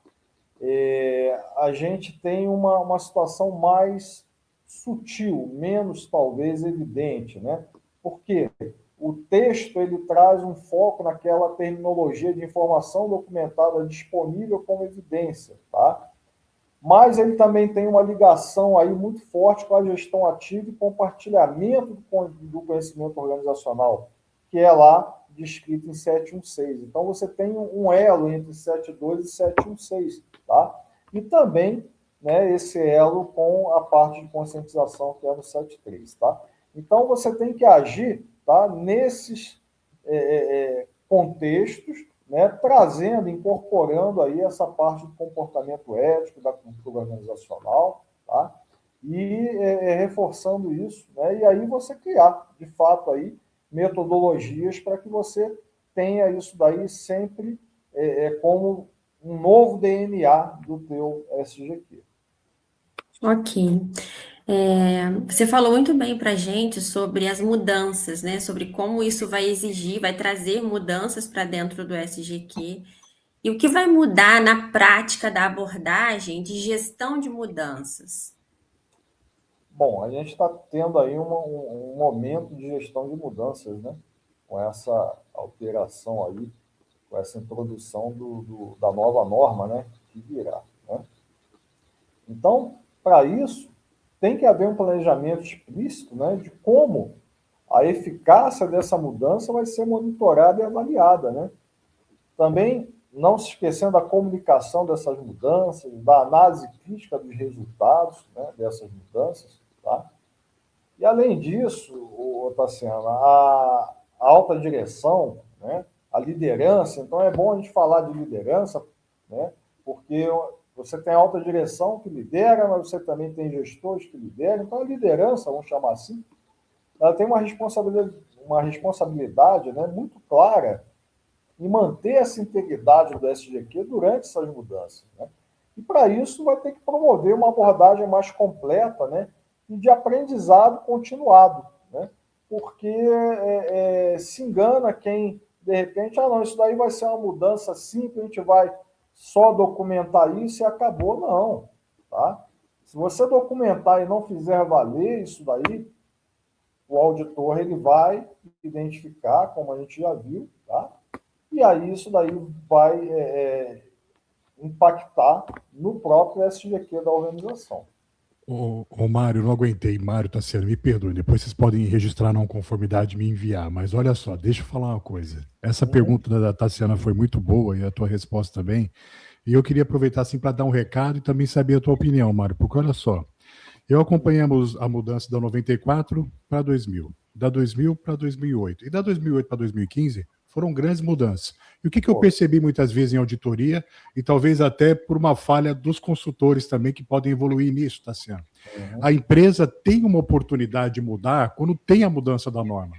a gente tem uma situação mais sutil, menos talvez evidente, né? Porque o texto ele traz um foco naquela terminologia de informação documentada disponível como evidência, tá? Mas ele também tem uma ligação aí muito forte com a gestão ativa e compartilhamento do conhecimento organizacional, que é lá descrito em 716. Então, você tem um elo entre 7.2 e 716, tá? E também, né, esse elo com a parte de conscientização, que é no 7.3, tá? Então, você tem que agir, tá, nesses contextos, né, trazendo, incorporando aí essa parte do comportamento ético, da cultura organizacional, tá? E reforçando isso, né? E aí você criar, de fato, aí, metodologias para que você tenha isso daí sempre como um novo DNA do teu SGQ. Ok. Você falou muito bem para a gente sobre as mudanças, né? Sobre como isso vai exigir, vai trazer mudanças para dentro do SGQ. E o que vai mudar na prática da abordagem de gestão de mudanças? Bom, a gente está tendo aí um momento de gestão de mudanças, né? Com essa alteração aí com essa introdução da nova norma, né, que virá. Né? Então, para isso, tem que haver um planejamento explícito, né, de como a eficácia dessa mudança vai ser monitorada e avaliada. Né? Também, não se esquecendo da comunicação dessas mudanças, da análise crítica dos resultados, né, dessas mudanças. Tá? E, além disso, Tassiana, a alta direção, né, a liderança, então é bom a gente falar de liderança, né, porque você tem a alta direção que lidera, mas você também tem gestores que lideram, então a liderança, vamos chamar assim, ela tem uma responsabilidade, né, muito clara em manter essa integridade do SGQ durante essas mudanças. Né? E, para isso, vai ter que promover uma abordagem mais completa, né, e de aprendizado continuado, né? Porque se engana quem, de repente, não, isso daí vai ser uma mudança simples, a gente vai só documentar isso e acabou. Não. Tá? Se você documentar e não fizer valer isso daí, o auditor ele vai identificar, como a gente já viu, tá? E aí isso daí vai impactar no próprio SGQ da organização. Ô Mário, não aguentei. Mário, Tassiano, me perdoe. Depois vocês podem registrar não conformidade e me enviar. Mas olha só, deixa eu falar uma coisa. Essa pergunta da Tassiana foi muito boa e a tua resposta também. E eu queria aproveitar assim para dar um recado e também saber a tua opinião, Mário. Porque olha só, eu acompanhamos a mudança da 94 para 2000, da 2000 para 2008 e da 2008 para 2015 foram grandes mudanças. E o que eu percebi muitas vezes em auditoria, e talvez até por uma falha dos consultores também, que podem evoluir nisso, Tassiano. A empresa tem uma oportunidade de mudar quando tem a mudança da norma.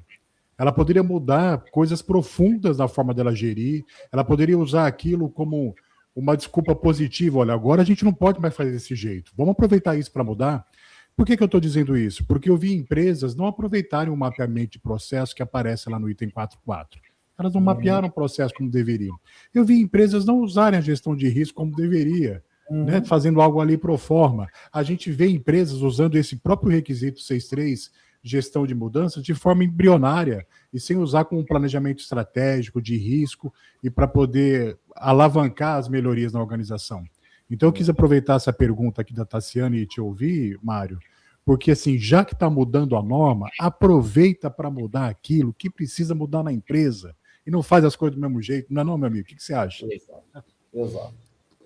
Ela poderia mudar coisas profundas na forma dela gerir, ela poderia usar aquilo como uma desculpa positiva. Olha, agora a gente não pode mais fazer desse jeito. Vamos aproveitar isso para mudar? Por que eu estou dizendo isso? Porque eu vi empresas não aproveitarem o mapeamento de processo que aparece lá no item 4.4. Elas não mapearam o processo como deveriam. Eu vi empresas não usarem a gestão de risco como deveria, né, fazendo algo ali pro forma. A gente vê empresas usando esse próprio requisito 6.3, gestão de mudanças, de forma embrionária e sem usar com um planejamento estratégico de risco e para poder alavancar as melhorias na organização. Então, eu quis aproveitar essa pergunta aqui da Tassiana e te ouvir, Mário, porque, assim, já que está mudando a norma, aproveita para mudar aquilo que precisa mudar na empresa e não faz as coisas do mesmo jeito. Não é não, meu amigo? O que você acha? Exato.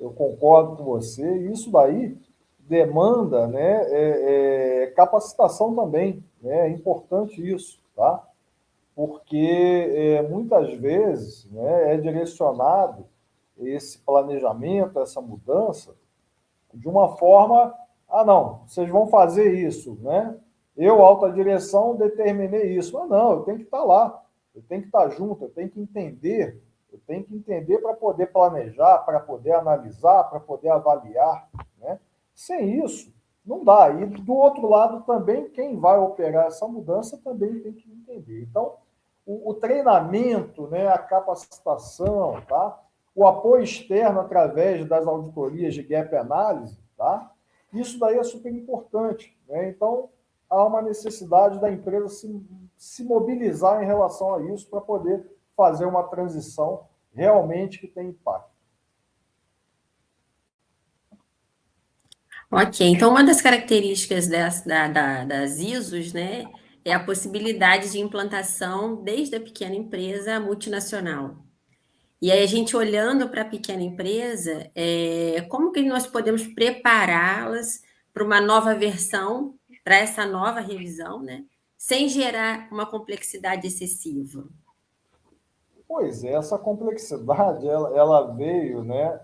Eu concordo com você. E isso daí demanda, né, capacitação também. Né? É importante isso, tá? Porque muitas vezes, né, é direcionado esse planejamento, essa mudança, de uma forma... não, vocês vão fazer isso, né? Eu, alta direção, determinei isso. Não, eu tenho que estar lá, eu tenho que estar junto, eu tenho que entender para poder planejar, para poder analisar, para poder avaliar, né? Sem isso, não dá. E do outro lado também, quem vai operar essa mudança também tem que entender. Então, o treinamento, né, a capacitação, tá? O apoio externo através das auditorias de gap análise, tá? Isso daí é super importante. Né? Então, há uma necessidade da empresa se mobilizar em relação a isso para poder fazer uma transição realmente que tenha impacto. Ok, então uma das características das ISOs, né, é a possibilidade de implantação desde a pequena empresa à multinacional. E aí, a gente olhando para a pequena empresa, como que nós podemos prepará-las para uma nova versão, para essa nova revisão, né? Sem gerar uma complexidade excessiva? Pois é, essa complexidade, ela veio, né?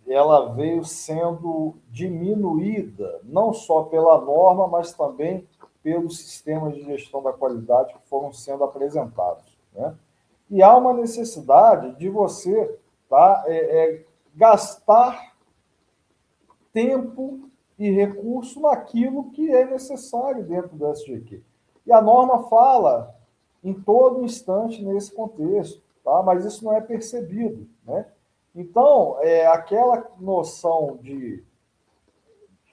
Ela veio sendo diminuída, não só pela norma, mas também pelos sistemas de gestão da qualidade que foram sendo apresentados. Né? E há uma necessidade de você, tá, gastar tempo e recurso naquilo que é necessário dentro do SGQ. E a norma fala em todo instante nesse contexto, tá? Mas isso não é percebido. Né? Então, aquela noção de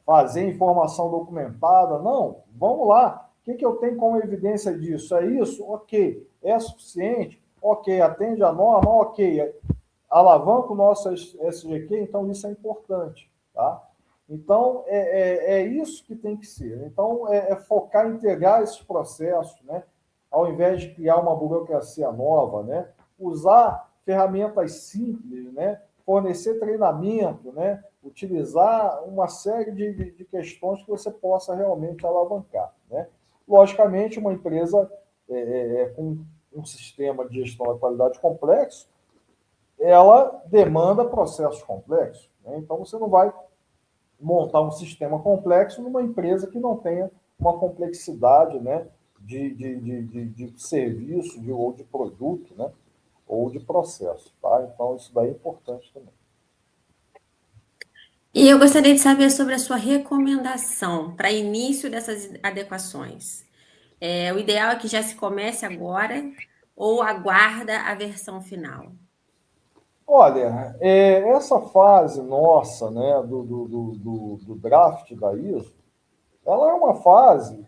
fazer informação documentada, não, vamos lá, O que eu tenho como evidência disso? É isso? Ok. É suficiente? Ok. Atende a norma? Ok. Alavanca o nosso SGQ? Então, isso é importante. Tá? Então, é isso que tem que ser. Então, focar em integrar esses processos, né? Ao invés de criar uma burocracia nova, né? Usar ferramentas simples, né? Fornecer treinamento, né? Utilizar uma série de questões que você possa realmente alavancar, né? Logicamente, uma empresa com um sistema de gestão da qualidade complexo, ela demanda processos complexos, né? Então, você não vai montar um sistema complexo numa empresa que não tenha uma complexidade, né, de serviço ou de produto, né, ou de processo. Tá? Então, isso daí é importante também. E eu gostaria de saber sobre a sua recomendação para início dessas adequações. O ideal é que já se comece agora ou aguarda a versão final? Olha, essa fase nossa, né, do draft da ISO, ela é uma fase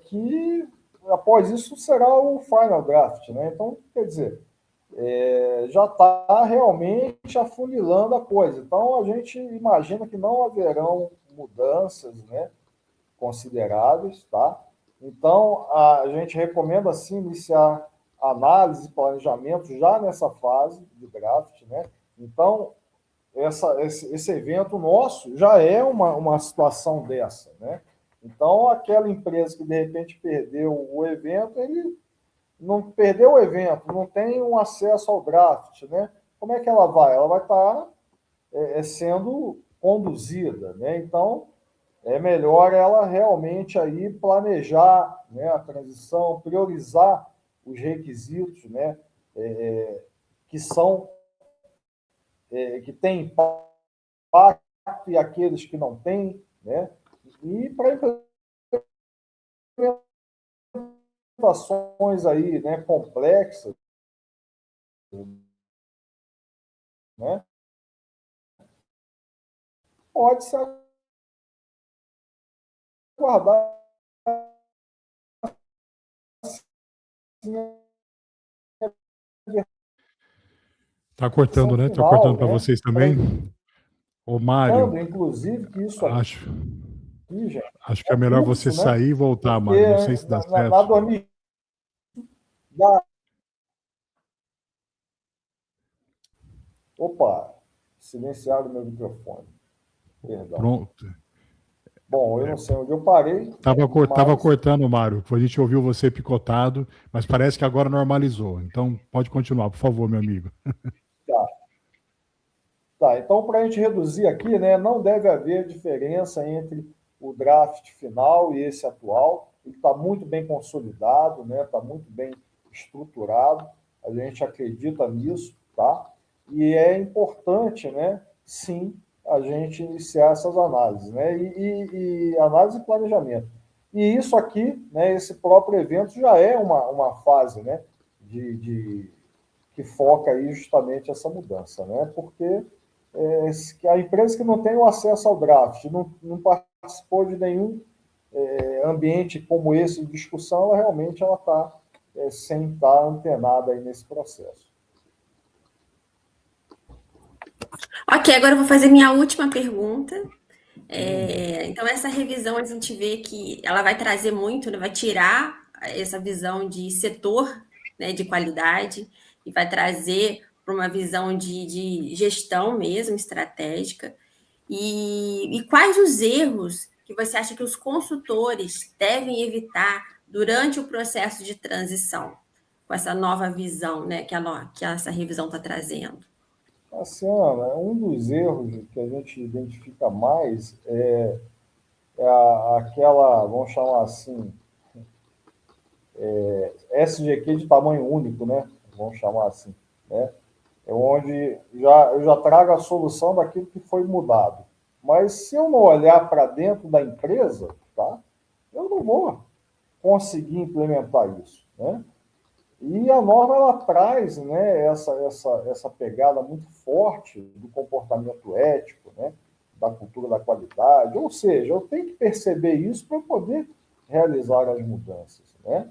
que, após isso, será o final draft. Né? Então, quer dizer, já está realmente afunilando a coisa. Então, a gente imagina que não haverão mudanças, né, consideráveis. Tá? Então, a gente recomenda, sim, iniciar análise e planejamento já nessa fase de draft. Né? Então, esse evento nosso já é uma situação dessa. Né? Então, aquela empresa que, de repente, perdeu o evento, ele não perdeu o evento, não tem um acesso ao draft, né? Como é que ela vai? Ela vai estar sendo conduzida, né? Então, é melhor ela realmente aí planejar, né, a transição, priorizar os requisitos, né, que são que têm impacto e aqueles que não têm, né? E para implementações aí, né, complexas, né? Pode se aguardar Tá cortando, né? Tá cortando final, para né? vocês também. Ô, Mário, Inclusive, que isso aqui, acho gente, que é melhor você curso, né? sair e voltar, Porque Mário. Não sei se dá na certo. 2000, opa, silenciaram o meu microfone. Perdão. Pronto. Bom, eu não sei onde eu parei. Tava cortando, Mário. A gente ouviu você picotado, mas parece que agora normalizou. Então, pode continuar, por favor, meu amigo. Tá, então, para a gente reduzir aqui, né, não deve haver diferença entre o draft final e esse atual. Ele está muito bem consolidado, né, está muito bem estruturado. A gente acredita nisso, tá? E é importante, né, sim, a gente iniciar essas análises, né? E análise e planejamento. E isso aqui, né, esse próprio evento já é uma fase, né, que foca aí justamente essa mudança, né? Porque a empresa que não tem o acesso ao draft, não participou de nenhum ambiente como esse de discussão, ela realmente está sem estar antenada aí nesse processo. Ok, agora eu vou fazer minha última pergunta. Então, essa revisão a gente vê que ela vai trazer muito, né, vai tirar essa visão de setor, né, de qualidade e vai trazer para uma visão de gestão mesmo, estratégica. E quais os erros que você acha que os consultores devem evitar durante o processo de transição, com essa nova visão, né, que essa revisão está trazendo? Assim, Ana, um dos erros que a gente identifica mais é aquela, vamos chamar assim, SGQ de tamanho único, né? Vamos chamar assim, né? É onde eu já trago a solução daquilo que foi mudado. Mas se eu não olhar para dentro da empresa, tá? Eu não vou conseguir implementar isso, né? E a norma ela traz, né, essa pegada muito forte do comportamento ético, né, da cultura da qualidade. Ou seja, eu tenho que perceber isso para poder realizar as mudanças, né?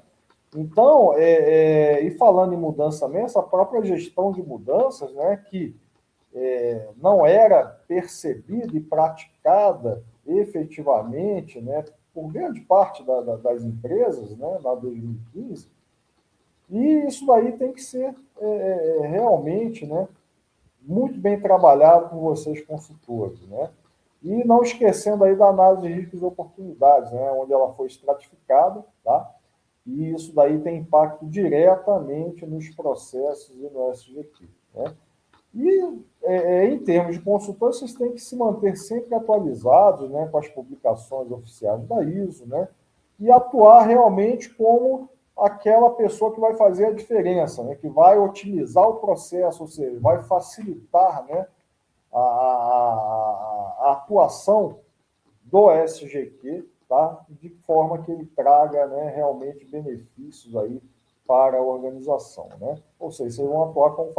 Então, e falando em mudança mesmo, essa própria gestão de mudanças, né, que não era percebida e praticada efetivamente, né, por grande parte das empresas, né, na 2015, e isso daí tem que ser realmente, né, muito bem trabalhado por vocês consultores, né? E não esquecendo aí da análise de riscos e oportunidades, né, onde ela foi estratificada, tá? E isso daí tem impacto diretamente nos processos e no SGQ, né? E, em termos de consultor, vocês têm que se manter sempre atualizados, né, com as publicações oficiais da ISO, né, e atuar realmente como aquela pessoa que vai fazer a diferença, né, que vai otimizar o processo, ou seja, vai facilitar, né, a atuação do SGQ, tá, de forma que ele traga, né, realmente benefícios aí para a organização, né? Ou seja, vocês vão atuar como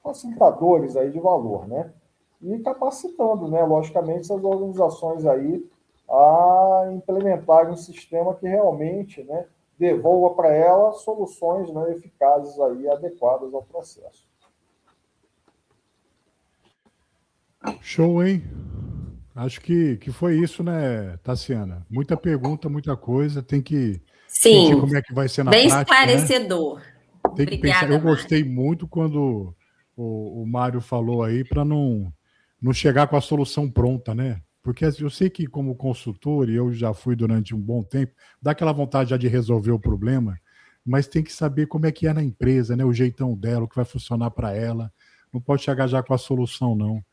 facilitadores aí de valor, né? E capacitando, né, logicamente, essas organizações aí a implementarem um sistema que realmente, né, devolva para ela soluções, né, eficazes aí, adequadas ao processo. Show, hein? Acho que foi isso, né, Tassiana? Muita pergunta, muita coisa. Tem que sentir Sim, como é que vai ser na bem prática, né? esclarecedor. Tem que pensar. Obrigada, Eu Mário. gostei muito quando o Mário falou aí para não chegar com a solução pronta, né? Porque eu sei que, como consultor, e eu já fui durante um bom tempo, dá aquela vontade já de resolver o problema, mas tem que saber como é que é na empresa, né? O jeitão dela, o que vai funcionar para ela. Não pode chegar já com a solução, não.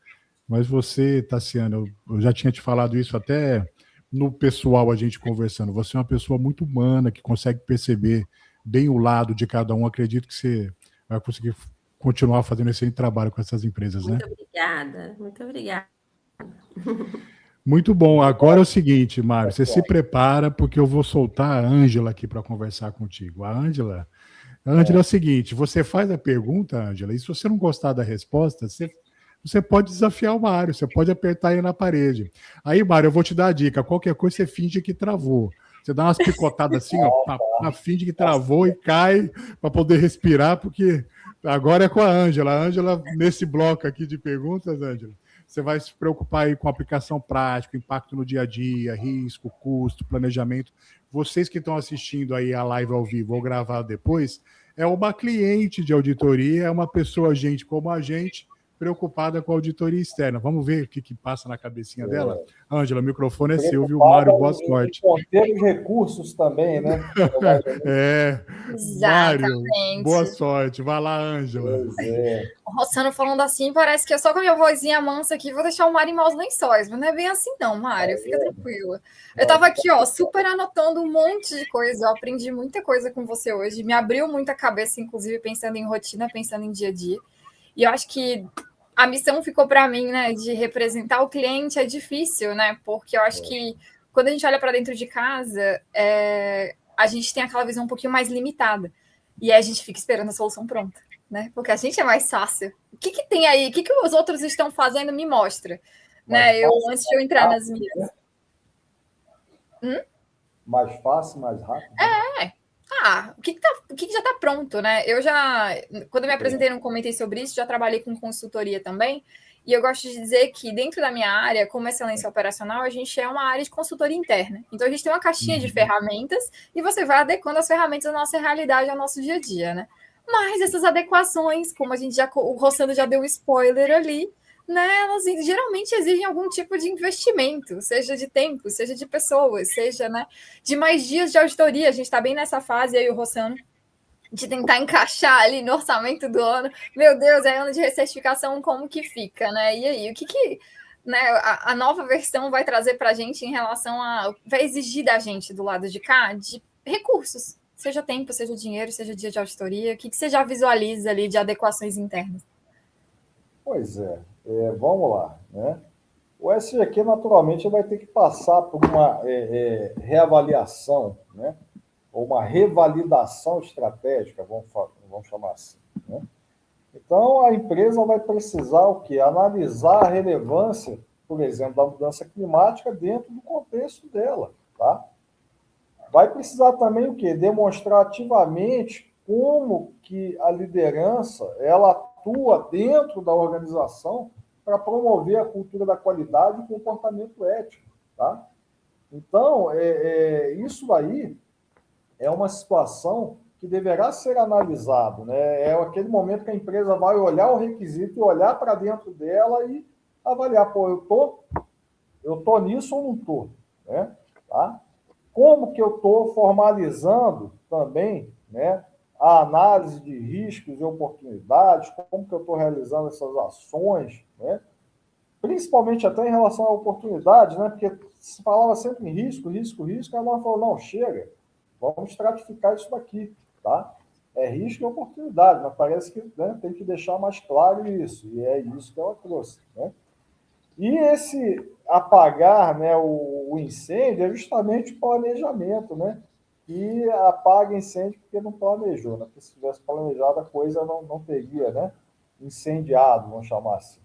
Mas você, Tassiana, eu já tinha te falado isso até no pessoal, a gente conversando. Você é uma pessoa muito humana, que consegue perceber bem o lado de cada um. Acredito que você vai conseguir continuar fazendo esse trabalho com essas empresas, né? Muito obrigada, muito obrigada. Muito bom. Agora é o seguinte, Mário, você se prepara, porque eu vou soltar a Ângela aqui para conversar contigo. A Ângela é o seguinte, você faz a pergunta, Ângela, e se você não gostar da resposta, você pode desafiar o Mário, você pode apertar ele na parede. Aí, Mário, eu vou te dar a dica. Qualquer coisa você finge que travou. Você dá umas picotadas assim, ó, finge que travou e cai para poder respirar, porque agora é com a Ângela. A Ângela, nesse bloco aqui de perguntas, Ângela, você vai se preocupar aí com aplicação prática, impacto no dia a dia, risco, custo, planejamento. Vocês que estão assistindo aí a live ao vivo ou gravado depois, é uma cliente de auditoria, é uma pessoa, gente como a gente, preocupada com a auditoria externa. Vamos ver o que passa na cabecinha dela? Ângela, o microfone é seu, viu, Mário? Boa sorte. Conter os recursos também, né? Mário, boa sorte. Vai lá, Ângela. O Rossano falando assim, parece que eu só com a minha vozinha mansa aqui vou deixar o Mário em maus lençóis, mas não é bem assim não, Mário, fica tranquila. Eu tava aqui, ó, super anotando um monte de coisa, eu aprendi muita coisa com você hoje, me abriu muita cabeça, inclusive pensando em rotina, pensando em dia a dia. E eu acho que a missão ficou para mim, né, de representar o cliente é difícil, né? Porque eu acho que quando a gente olha para dentro de casa, a gente tem aquela visão um pouquinho mais limitada. E aí a gente fica esperando a solução pronta, né? Porque a gente é mais fácil. O que tem aí? O que os outros estão fazendo? Me mostra. Né? Antes de eu entrar nas minhas. Mais fácil, mais rápido. O que já está pronto, né? Quando eu me apresentei, não comentei sobre isso, já trabalhei com consultoria também, e eu gosto de dizer que dentro da minha área, como excelência operacional, a gente é uma área de consultoria interna. Então, a gente tem uma caixinha de ferramentas e você vai adequando as ferramentas à nossa realidade, ao nosso dia a dia, né? Mas essas adequações, como o Rossano já deu um spoiler ali, né, elas geralmente exigem algum tipo de investimento, seja de tempo, seja de pessoas, seja, né, de mais dias de auditoria. A gente está bem nessa fase aí, o Rossano, de tentar encaixar ali no orçamento do ano. Meu Deus, é ano de recertificação, como que fica, né? E aí, o que né, a nova versão vai trazer para a gente em relação vai exigir da gente do lado de cá de recursos, seja tempo, seja dinheiro, seja dia de auditoria, o que você já visualiza ali de adequações internas? Pois vamos lá, né? O SGQ, naturalmente, vai ter que passar por uma reavaliação, né? Ou uma revalidação estratégica, vamos chamar assim, né? Então, a empresa vai precisar o quê? Analisar a relevância, por exemplo, da mudança climática dentro do contexto dela, tá? vai precisar também o quê? Demonstrar ativamente como que a liderança ela atua dentro da organização para promover a cultura da qualidade e o comportamento ético, tá? Então, isso aí é uma situação que deverá ser analisado, né? É aquele momento que a empresa vai olhar o requisito e olhar para dentro dela e avaliar, pô, eu tô nisso ou não tô, né? Tá? Como que eu estou formalizando também, né, a análise de riscos e oportunidades, como que eu estou realizando essas ações, né? Principalmente até em relação à oportunidade, né? Porque se falava sempre em risco, risco, risco, aí nós falou, não, chega, vamos estratificar isso daqui, tá? É risco e oportunidade, mas parece que, né, tem que deixar mais claro isso, e é isso que ela trouxe, né? E esse apagar, né, o incêndio é justamente o planejamento, né? E apaga incêndio porque não planejou, né? Porque se tivesse planejado, a coisa não teria, né, incendiado, vamos chamar assim.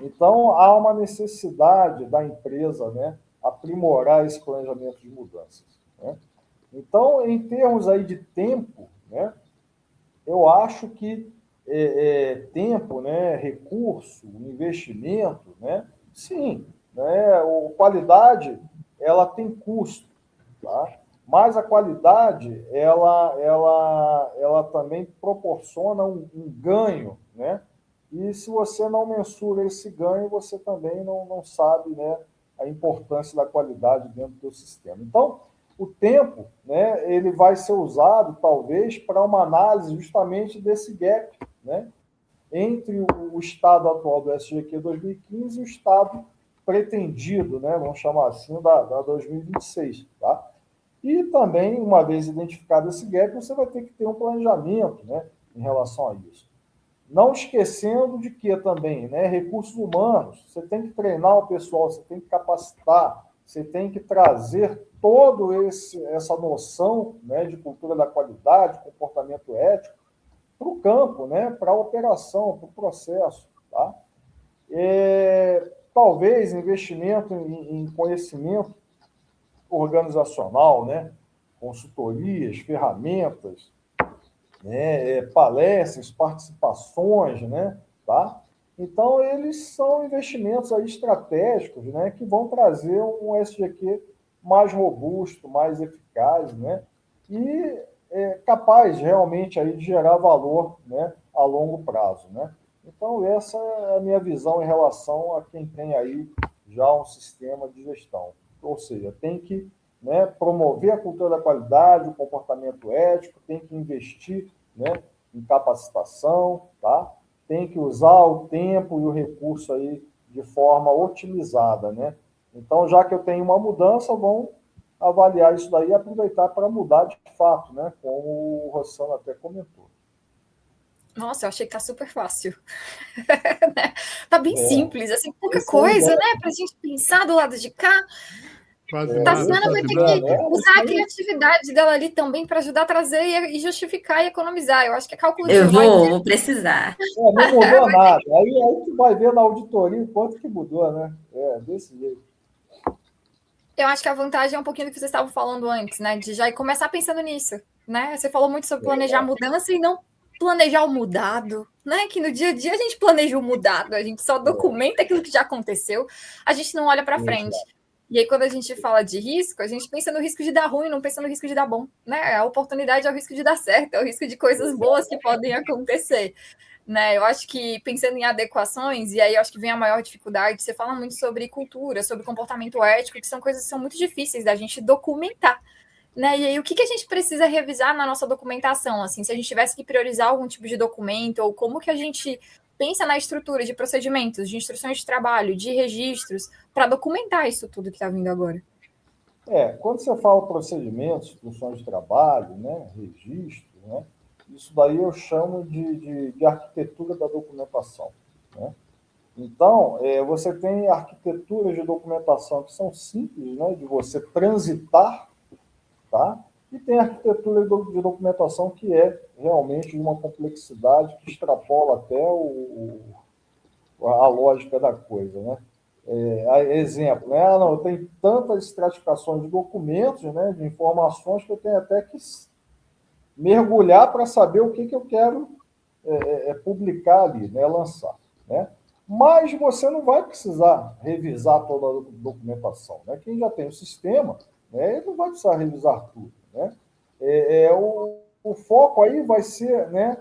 Então, há uma necessidade da empresa, né, aprimorar esse planejamento de mudanças, né? Então, em termos aí de tempo, né, eu acho que tempo, né, recurso, investimento, né, sim, né, qualidade ela tem custo, tá? Mas a qualidade ela também proporciona um ganho, né? E se você não mensura esse ganho, você também não sabe, né, a importância da qualidade dentro do sistema. Então, o tempo, né, ele vai ser usado, talvez, para uma análise justamente desse gap, né, entre o estado atual do SGQ 2015 e o estado pretendido, né, vamos chamar assim, da 2026. Tá? E também, uma vez identificado esse gap, você vai ter que ter um planejamento, né, em relação a isso. Não esquecendo de que também, né, recursos humanos, você tem que treinar o pessoal, você tem que capacitar, você tem que trazer toda essa noção, né, de cultura da qualidade, comportamento ético, para o campo, né, para a operação, para o processo. Tá? Talvez investimento em conhecimento organizacional, né, consultorias, ferramentas, né, palestras, participações, né, tá? Então, eles são investimentos aí estratégicos, né, que vão trazer um SGQ mais robusto, mais eficaz, né, e capaz realmente aí de gerar valor, né, a longo prazo, né. Então, essa é a minha visão em relação a quem tem aí já um sistema de gestão. Ou seja, tem que, né, promover a cultura da qualidade, o comportamento ético, tem que investir, né, em capacitação, tá? Tem que usar o tempo e o recurso aí de forma otimizada, né? Então, já que eu tenho uma mudança, vamos avaliar isso daí e aproveitar para mudar de fato, né? Como o Rossano até comentou. Nossa, eu achei que tá super fácil. Tá bem simples, assim, pouca coisa, né? Pra gente pensar do lado de cá. Tassiana vai ter que usar a criatividade dela ali também para ajudar a trazer e justificar e economizar. Eu acho que é cálculo de Eu vou precisar. Não mudou nada. Aí tu vai ver na auditoria o quanto que mudou, né? Desse jeito. Eu acho que a vantagem é um pouquinho do que vocês estavam falando antes, né? De já começar pensando nisso, né? Você falou muito sobre planejar a mudança e não planejar o mudado, né? Que no dia a dia a gente planeja o mudado, a gente só documenta aquilo que já aconteceu, a gente não olha para frente. E aí, quando a gente fala de risco, a gente pensa no risco de dar ruim, não pensa no risco de dar bom, né? A oportunidade é o risco de dar certo, é o risco de coisas boas que podem acontecer, né? Eu acho que pensando em adequações, e aí eu acho que vem a maior dificuldade, você fala muito sobre cultura, sobre comportamento ético, que são coisas que são muito difíceis da gente documentar, né? E aí, o que a gente precisa revisar na nossa documentação? Assim, se a gente tivesse que priorizar algum tipo de documento, ou como que a gente pensa na estrutura de procedimentos, de instruções de trabalho, de registros, para documentar isso tudo que está vindo agora? Quando você fala procedimentos, instruções de trabalho, né, registro, né, isso daí eu chamo de arquitetura da documentação, né? Então, você tem arquiteturas de documentação que são simples, né, de você transitar, tá? E tem arquitetura de documentação que é realmente de uma complexidade que extrapola até a lógica da coisa, né? Exemplo, né? Não, eu tenho tantas estratificações de documentos, né, de informações, que eu tenho até que mergulhar para saber o que eu quero publicar ali, né, lançar. Né? Mas você não vai precisar revisar toda a documentação. Né? Quem já tem o sistema, né, ele não vai precisar revisar tudo. Né? O foco aí vai ser, né,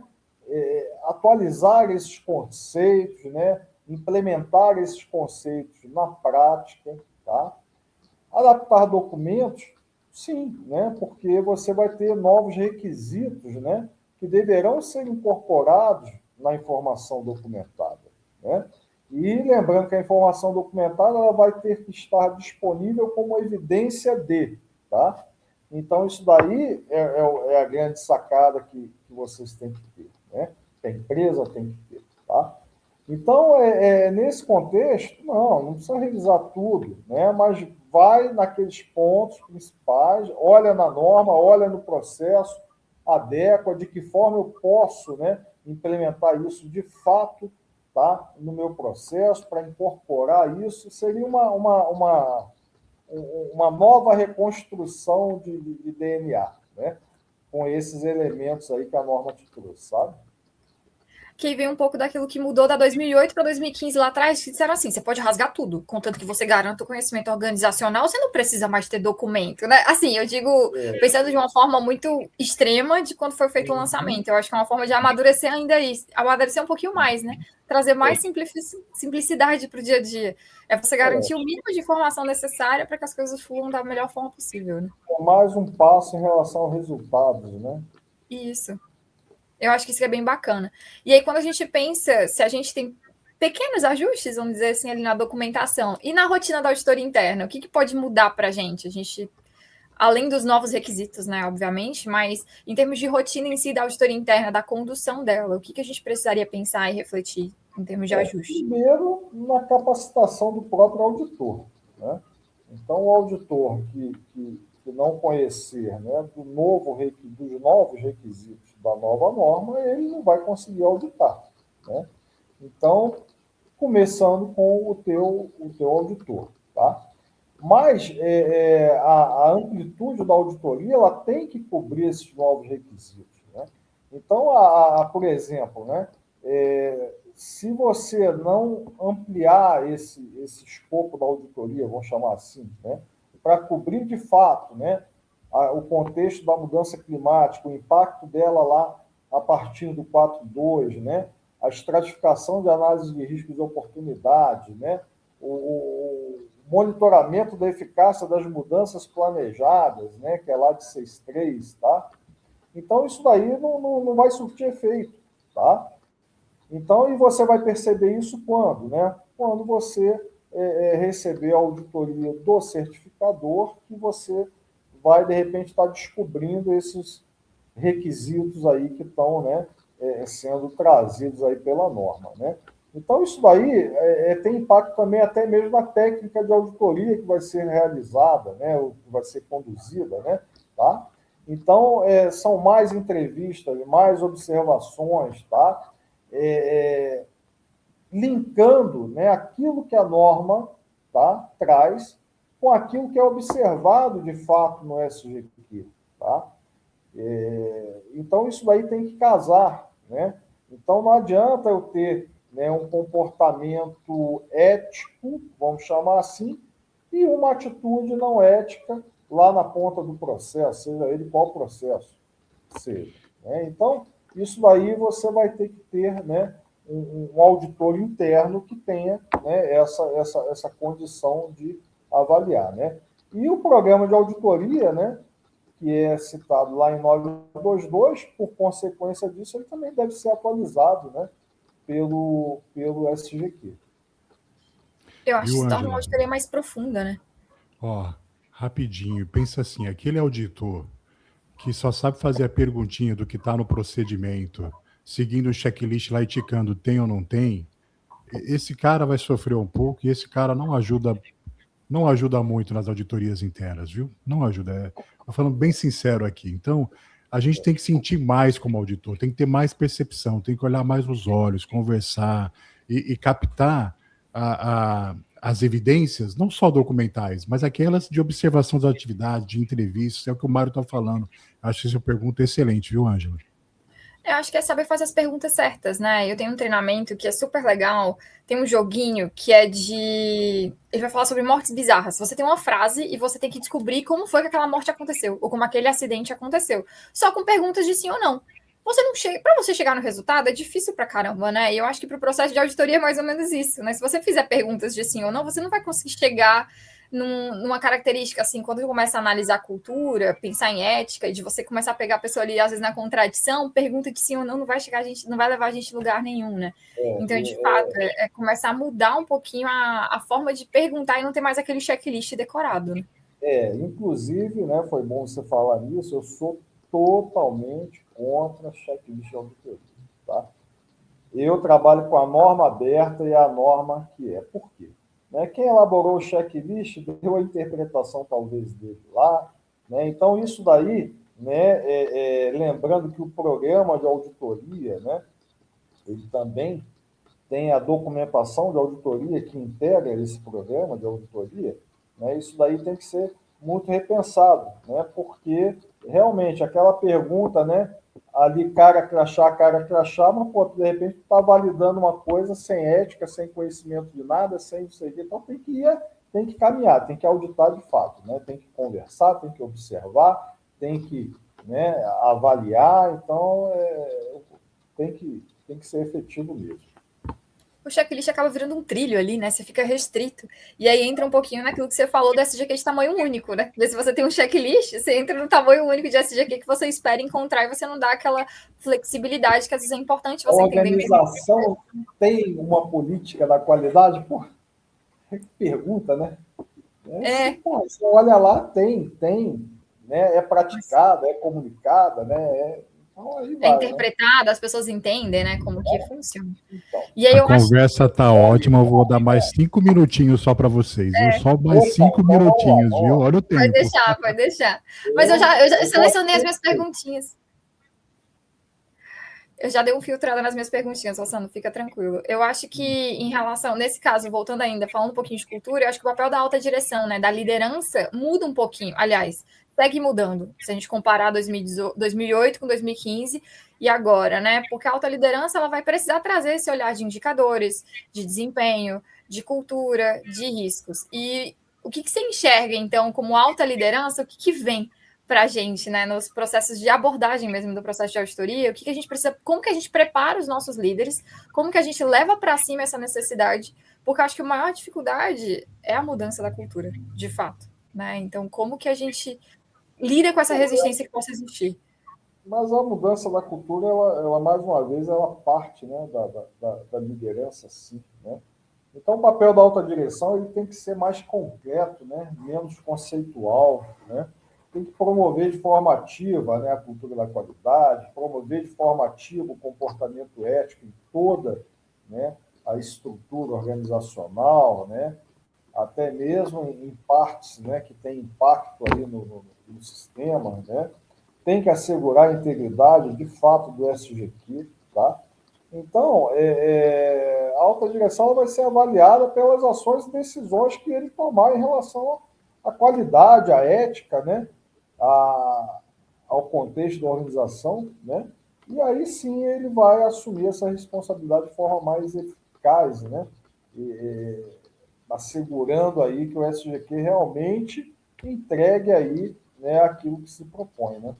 atualizar esses conceitos, né, implementar esses conceitos na prática, tá? Adaptar documentos, sim, né, porque você vai ter novos requisitos, né, que deverão ser incorporados na informação documentada. Né? E lembrando que a informação documentada ela vai ter que estar disponível como evidência de, tá? Então, isso daí é a grande sacada que vocês têm que ter, né? Que a empresa tem que ter, tá? Então, nesse contexto, não precisa revisar tudo, né? Mas vai naqueles pontos principais, olha na norma, olha no processo, adequa, de que forma eu posso, né, implementar isso de fato, tá, no meu processo, para incorporar isso. Seria uma nova reconstrução de DNA, né, com esses elementos aí que a norma te trouxe, sabe? Que vem um pouco daquilo que mudou da 2008 para 2015 lá atrás, que disseram assim, você pode rasgar tudo, contanto que você garanta o conhecimento organizacional, você não precisa mais ter documento, né? Assim, eu digo, pensando de uma forma muito extrema de quando foi feito o lançamento, eu acho que é uma forma de amadurecer ainda isso, amadurecer um pouquinho mais, né? Trazer mais simplicidade para o dia a dia. É você garantir o mínimo de informação necessária para que as coisas fluam da melhor forma possível, né? É mais um passo em relação aos resultados, né? Isso. Eu acho que isso é bem bacana. E aí, quando a gente pensa, se a gente tem pequenos ajustes, vamos dizer assim, ali na documentação e na rotina da auditoria interna, o que pode mudar para a gente? A gente, além dos novos requisitos, né, obviamente, mas em termos de rotina em si da auditoria interna, da condução dela, o que a gente precisaria pensar e refletir em termos de ajuste? Primeiro, na capacitação do próprio auditor, né? Então, o auditor que não conhecer, né, dos novos requisitos da nova norma, ele não vai conseguir auditar. Né? Então, começando com o teu auditor. Tá? Mas a amplitude da auditoria ela tem que cobrir esses novos requisitos. Né? Então, por exemplo, né, se você não ampliar esse escopo da auditoria, vamos chamar assim, né, para cobrir de fato, né, o contexto da mudança climática, o impacto dela lá a partir do 4.2, né, a estratificação de análise de riscos e oportunidades, né, o monitoramento da eficácia das mudanças planejadas, né, que é lá de 6.3, tá? Então, isso daí não vai surtir efeito, tá? Então, e você vai perceber isso quando, né? Quando você receber a auditoria do certificador, que você vai, de repente, estar descobrindo esses requisitos aí que estão, né, sendo trazidos aí pela norma, né? Então, isso daí tem impacto também até mesmo na técnica de auditoria que vai ser realizada, né, ou que vai ser conduzida, né, tá? Então, são mais entrevistas, mais observações, tá? Linkando, né, aquilo que a norma, tá, traz com aquilo que é observado de fato no SGQ. Tá? Então, isso daí tem que casar. Né? Então, não adianta eu ter, né, um comportamento ético, vamos chamar assim, e uma atitude não ética lá na ponta do processo, seja ele qual processo seja. Né? Então, isso daí você vai ter que ter, né, um auditor interno que tenha, né, essa condição de avaliar. Né? E o programa de auditoria, né, que é citado lá em 922, por consequência disso, ele também deve ser atualizado, né, pelo SGQ. Eu acho que se torna uma auditoria mais profunda, né? Ó, rapidinho, pensa assim, aquele auditor que só sabe fazer a perguntinha do que está no procedimento, seguindo o checklist lá e ticando tem ou não tem, esse cara vai sofrer um pouco e esse cara não ajuda muito nas auditorias internas, viu? Não ajuda. Estou falando bem sincero aqui. Então, a gente tem que sentir mais como auditor, tem que ter mais percepção, tem que olhar mais nos olhos, conversar e captar a as evidências, não só documentais, mas aquelas de observação das atividades, de entrevistas, é o que o Mário está falando. Acho que essa pergunta é excelente, viu, Ângela? Eu acho que é saber fazer as perguntas certas, né? Eu tenho um treinamento que é super legal, tem um joguinho que é de... Ele vai falar sobre mortes bizarras. Você tem uma frase e você tem que descobrir como foi que aquela morte aconteceu, ou como aquele acidente aconteceu. Só com perguntas de sim ou não. Você não chega... Para você chegar no resultado é difícil pra caramba, né? E eu acho que pro processo de auditoria é mais ou menos isso, né? Se você fizer perguntas de sim ou não, você não vai conseguir chegar numa característica, assim, quando você começa a analisar a cultura, pensar em ética, e de você começar a pegar a pessoa ali, às vezes, na contradição, pergunta de sim ou não vai chegar a gente, não vai levar a gente a lugar nenhum, né? Então, de fato, é começar a mudar um pouquinho a forma de perguntar e não ter mais aquele checklist decorado, né? Inclusive, né, foi bom você falar nisso, eu sou totalmente contra checklist de auditoria, tá? Eu trabalho com a norma aberta e a norma que é. Por quê? Quem elaborou o checklist deu a interpretação, talvez, dele lá. Né? Então, isso daí, né, lembrando que o programa de auditoria, né, ele também tem a documentação de auditoria que integra esse programa de auditoria, né, isso daí tem que ser muito repensado, né, porque, realmente, aquela pergunta, né, ali, cara crachá, mas, pô, de repente, está validando uma coisa sem ética, sem conhecimento de nada, sem isso aí. Então, tem que caminhar, tem que auditar de fato, né? Tem que conversar, tem que observar, tem que, né, avaliar. Então, tem que ser efetivo mesmo. O checklist acaba virando um trilho ali, né? Você fica restrito. E aí entra um pouquinho naquilo que você falou do SGQ de tamanho único, né? Porque se você tem um checklist, você entra no tamanho único de SGQ que você espera encontrar e você não dá aquela flexibilidade que às vezes é importante você entender. A organização tem uma política da qualidade? Pô, pergunta, né? Você olha lá, tem, né? É praticada, é comunicada, né? Então, aí vai, interpretada, né? As pessoas entendem, né, como que funciona. Então, e aí a conversa tá ótima, eu vou dar mais 5 minutinhos só para vocês, viu? Só mais 5 minutinhos, viu? Olha o tempo. Pode deixar. Mas eu já selecionei as minhas perguntinhas. Eu já dei um filtrado nas minhas perguntinhas, Rossano, fica tranquilo. Eu acho que, em relação, nesse caso, voltando ainda, falando um pouquinho de cultura, eu acho que o papel da alta direção, né, da liderança, muda um pouquinho. Aliás, segue mudando, se a gente comparar 2008 com 2015 e agora, né? Porque a alta liderança ela vai precisar trazer esse olhar de indicadores, de desempenho, de cultura, de riscos. E o que você enxerga, então, como alta liderança, o que vem para a gente, né, nos processos de abordagem mesmo do processo de auditoria, o que a gente precisa, como que a gente prepara os nossos líderes, como que a gente leva para cima essa necessidade, porque eu acho que a maior dificuldade é a mudança da cultura, de fato, né? Então, como que a gente lida com essa resistência que possa existir? Mas a mudança da cultura, ela mais uma vez, ela parte, né, da liderança, sim, né? Então, o papel da alta direção ele tem que ser mais concreto, né, menos conceitual, né? Tem que promover de forma ativa, né, a cultura da qualidade, promover de forma ativa o comportamento ético em toda, né, a estrutura organizacional, né, até mesmo em partes, né, que tem impacto aí no sistema, né, tem que assegurar a integridade, de fato, do SGQ, tá? Então, a alta direção vai ser avaliada pelas ações e decisões que ele tomar em relação à qualidade, à ética, né, ao contexto da organização, né? E aí sim ele vai assumir essa responsabilidade de forma mais eficaz, né? Assegurando aí que o SGQ realmente entregue aí, né, aquilo que se propõe, né?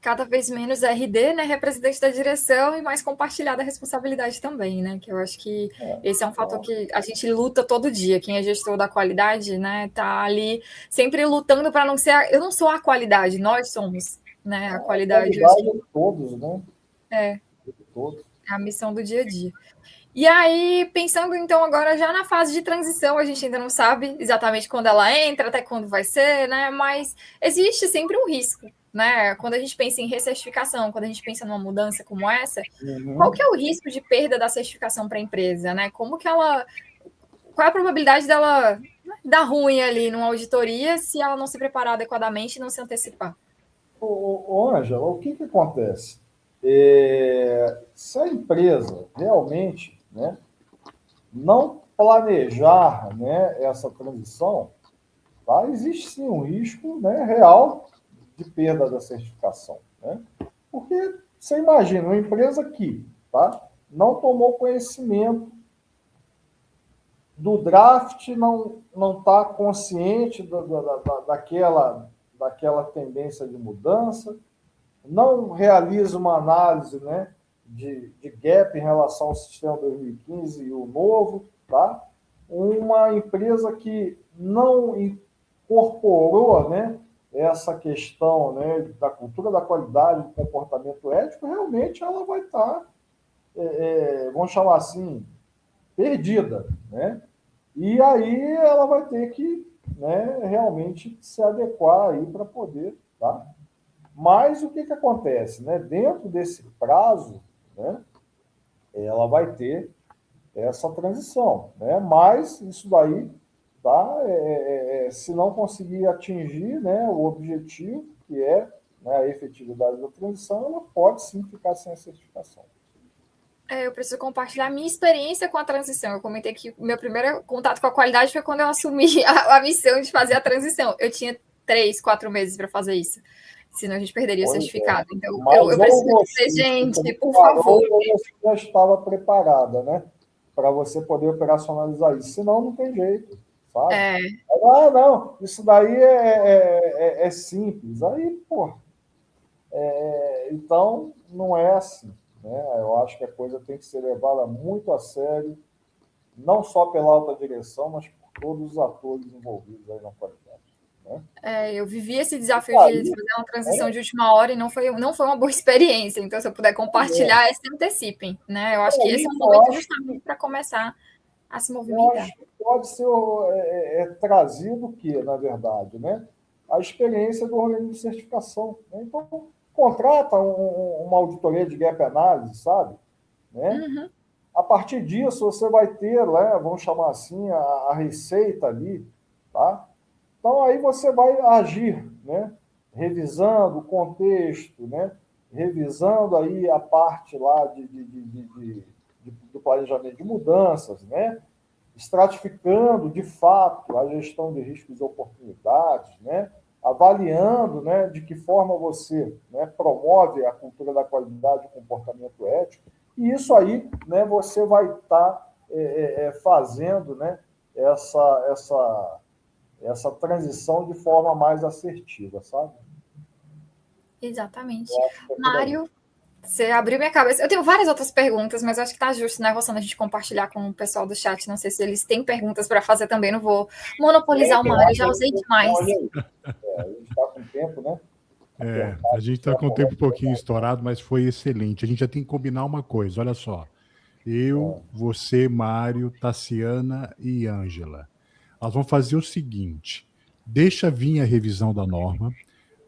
Cada vez menos RD, né, representante da direção, e mais compartilhada a responsabilidade também, né, que eu acho que esse é um fator que a gente luta todo dia. Quem é gestor da qualidade, né, tá ali sempre lutando para não ser, eu não sou a qualidade, nós somos, né, a qualidade. A qualidade de todos, né? Todos. É a missão do dia a dia. E aí, pensando então agora já na fase de transição, a gente ainda não sabe exatamente quando ela entra, até quando vai ser, né, mas existe sempre um risco, né? Quando a gente pensa em recertificação, quando a gente pensa numa mudança como essa, qual que é o risco de perda da certificação para a empresa, né? Qual é a probabilidade dela dar ruim ali numa auditoria se ela não se preparar adequadamente e não se antecipar? Ângela, o que acontece? Se a empresa realmente, né, não planejar, né, essa transição, tá? Existe sim um risco, né, real de perda da certificação, né? Porque você imagina uma empresa que, tá, não tomou conhecimento do draft, não está consciente daquela tendência de mudança, não realiza uma análise, né, de gap em relação ao sistema 2015 e o novo, tá? Uma empresa que não incorporou, né, essa questão, né, da cultura da qualidade, do comportamento ético, realmente ela vai estar, vamos chamar assim, perdida, né? E aí ela vai ter que, né, realmente se adequar aí para poder, tá? Mas o que acontece, né? Dentro desse prazo, né, ela vai ter essa transição, né? Mas isso daí, tá? Se não conseguir atingir, né, o objetivo, que é, né, a efetividade da transição, ela pode sim ficar sem a certificação. Eu preciso compartilhar a minha experiência com a transição. Eu comentei que o meu primeiro contato com a qualidade foi quando eu assumi a missão de fazer a transição. Eu tinha 3, 4 meses para fazer isso. Senão a gente perderia o certificado. Então, eu preciso dizer, gente, por favor. Você já estava preparada, né? Para você poder operacionalizar isso. Senão, não tem jeito, sabe? Não, isso daí é simples. Aí, pô. Então, não é assim, né? Eu acho que a coisa tem que ser levada muito a sério, não só pela alta direção, mas por todos os atores envolvidos aí na qualidade. Eu vivi esse desafio de fazer uma transição de última hora e não foi uma boa experiência. Então, se eu puder compartilhar, se antecipem, né? Eu acho que esse é um momento justamente para começar a se movimentar. Eu acho que pode ser trazido o quê, na verdade, né? A experiência do organismo de certificação, né? Então, contrata uma auditoria de gap análise, sabe? Né? Uhum. A partir disso, você vai ter, né, vamos chamar assim, a receita ali, tá? Então, aí você vai agir, né? Revisando o contexto, né? Revisando aí a parte lá do planejamento de mudanças, né? Estratificando, de fato, a gestão de riscos e oportunidades, né? Avaliando, né, de que forma você, né, promove a cultura da qualidade e o comportamento ético. E isso aí, né, você vai estar fazendo, né, essa transição de forma mais assertiva, sabe? Exatamente. Mário, você abriu minha cabeça. Eu tenho várias outras perguntas, mas eu acho que está justo, né, Rossana, a gente compartilhar com o pessoal do chat. Não sei se eles têm perguntas para fazer também. Não vou monopolizar o Mário, já usei demais. A gente está com tempo, né? A gente está com o tempo um pouquinho estourado, mas foi excelente. A gente já tem que combinar uma coisa, olha só. Eu, você, Mário, Tassiana e Ângela. Nós vamos fazer o seguinte, deixa vir a revisão da norma,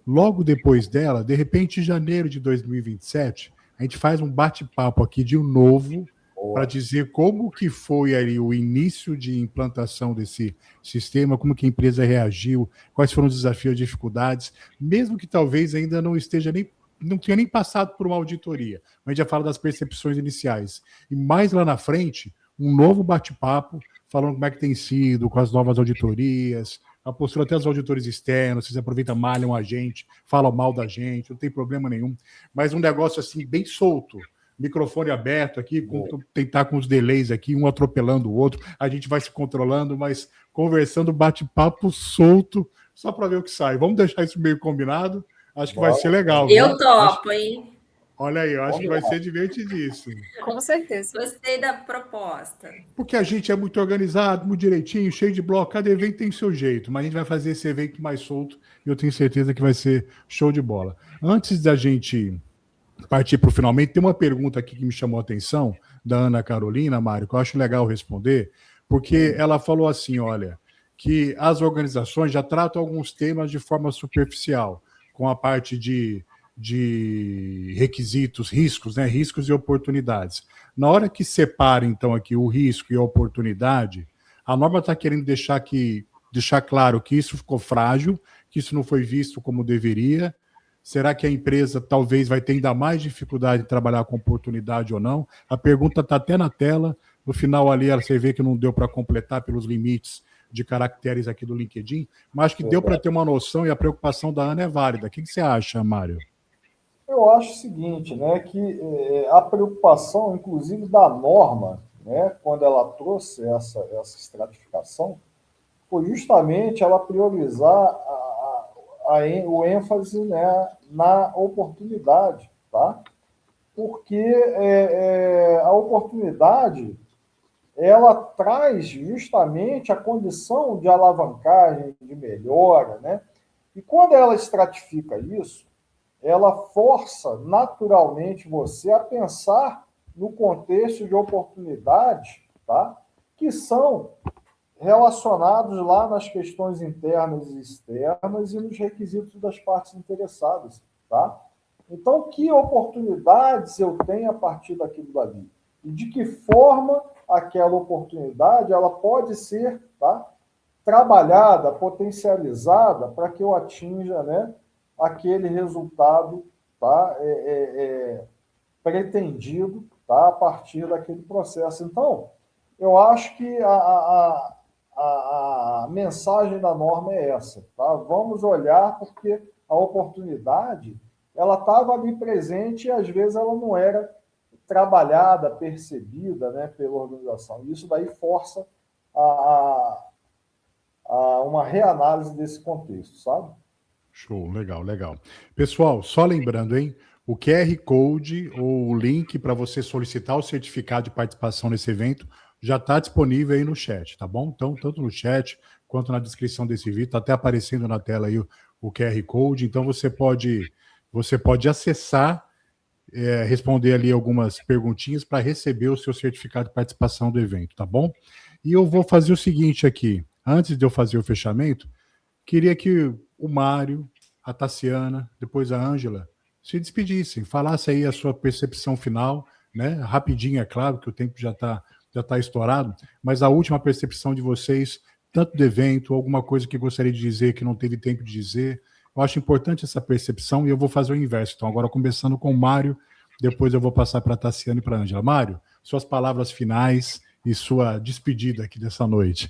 logo depois dela, de repente, em janeiro de 2027, a gente faz um bate-papo aqui de um novo para dizer como que foi ali o início de implantação desse sistema, como que a empresa reagiu, quais foram os desafios e dificuldades, mesmo que talvez ainda não tenha nem passado por uma auditoria. A gente já fala das percepções iniciais. E mais lá na frente, um novo bate-papo, falando como é que tem sido, com as novas auditorias, a postura até dos auditores externos, vocês aproveitam, malham a gente, falam mal da gente, não tem problema nenhum. Mas um negócio assim, bem solto, microfone aberto aqui, tentar com os delays aqui, um atropelando o outro, a gente vai se controlando, mas conversando, bate-papo solto, só para ver o que sai. Vamos deixar isso meio combinado? Acho que vai ser legal. Eu topo, hein? Olha aí, eu acho que vai ser divertidíssimo. Com certeza. Gostei da proposta. Porque a gente é muito organizado, muito direitinho, cheio de bloco, cada evento tem seu jeito, mas a gente vai fazer esse evento mais solto e eu tenho certeza que vai ser show de bola. Antes da gente partir para o finalmente, tem uma pergunta aqui que me chamou a atenção, da Ana Carolina, Mário, que eu acho legal responder, porque ela falou assim, olha, que as organizações já tratam alguns temas de forma superficial, com a parte de requisitos, riscos, né? Riscos e oportunidades. Na hora que separa, então, aqui o risco e a oportunidade, a norma está querendo deixar claro que isso ficou frágil, que isso não foi visto como deveria. Será que a empresa talvez vai ter ainda mais dificuldade de trabalhar com oportunidade ou não? A pergunta está até na tela, No final ali, você vê que não deu para completar pelos limites de caracteres aqui do LinkedIn, mas que deu para ter uma noção e a preocupação da Ana é válida. O que você acha, Mário? Eu acho o seguinte, né, que a preocupação, inclusive, da norma, né, quando ela trouxe essa estratificação, foi justamente ela priorizar o ênfase, né, na oportunidade, tá? Porque a oportunidade ela traz justamente a condição de alavancagem, de melhora, né? E quando ela estratifica isso, ela força naturalmente você a pensar no contexto de oportunidades, tá? Que são relacionados lá nas questões internas e externas e nos requisitos das partes interessadas, tá? Então, que oportunidades eu tenho a partir daquilo dali? E de que forma aquela oportunidade ela pode ser, tá, trabalhada, potencializada para que eu atinja, né, aquele resultado, tá, pretendido, tá, a partir daquele processo. Então, eu acho que a mensagem da norma é essa, tá? Vamos olhar porque a oportunidade ela estava ali presente e às vezes ela não era trabalhada, percebida, né, pela organização. Isso daí força a uma reanálise desse contexto, sabe? Show, legal, legal. Pessoal, só lembrando, hein? O QR Code ou o link para você solicitar o certificado de participação nesse evento já está disponível aí no chat, tá bom? Então, tanto no chat quanto na descrição desse vídeo, está até aparecendo na tela aí o QR Code. Então, você pode acessar, responder ali algumas perguntinhas para receber o seu certificado de participação do evento, tá bom? E eu vou fazer o seguinte aqui. Antes de eu fazer o fechamento, queria que o Mário, a Tassiana, depois a Ângela, se despedissem, falassem aí a sua percepção final, né? Rapidinho, é claro, que o tempo já tá estourado, mas a última percepção de vocês, tanto do evento, alguma coisa que gostaria de dizer que não teve tempo de dizer. Eu acho importante essa percepção e eu vou fazer o inverso. Então, agora começando com o Mário, depois eu vou passar para a Tassiana e para a Ângela. Mário, suas palavras finais e sua despedida aqui dessa noite.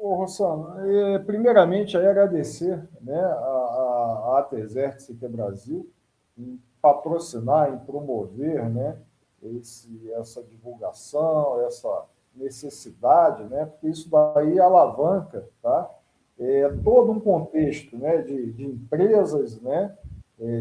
Rossano, primeiramente aí agradecer, né, a ATESERT CT Brasil em patrocinar, em promover, né, essa divulgação, essa necessidade, né, porque isso daí alavanca, tá, todo um contexto, né, de empresas, né,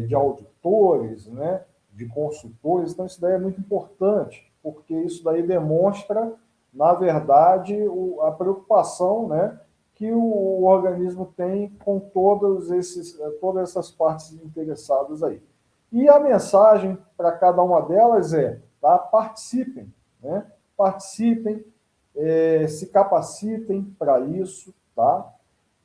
de auditores, né, de consultores. Então isso daí é muito importante, porque isso daí demonstra, na verdade, a preocupação, né, que o organismo tem com todas essas partes interessadas aí. E a mensagem para cada uma delas é, tá, participem, né, participem, se capacitem para isso, tá,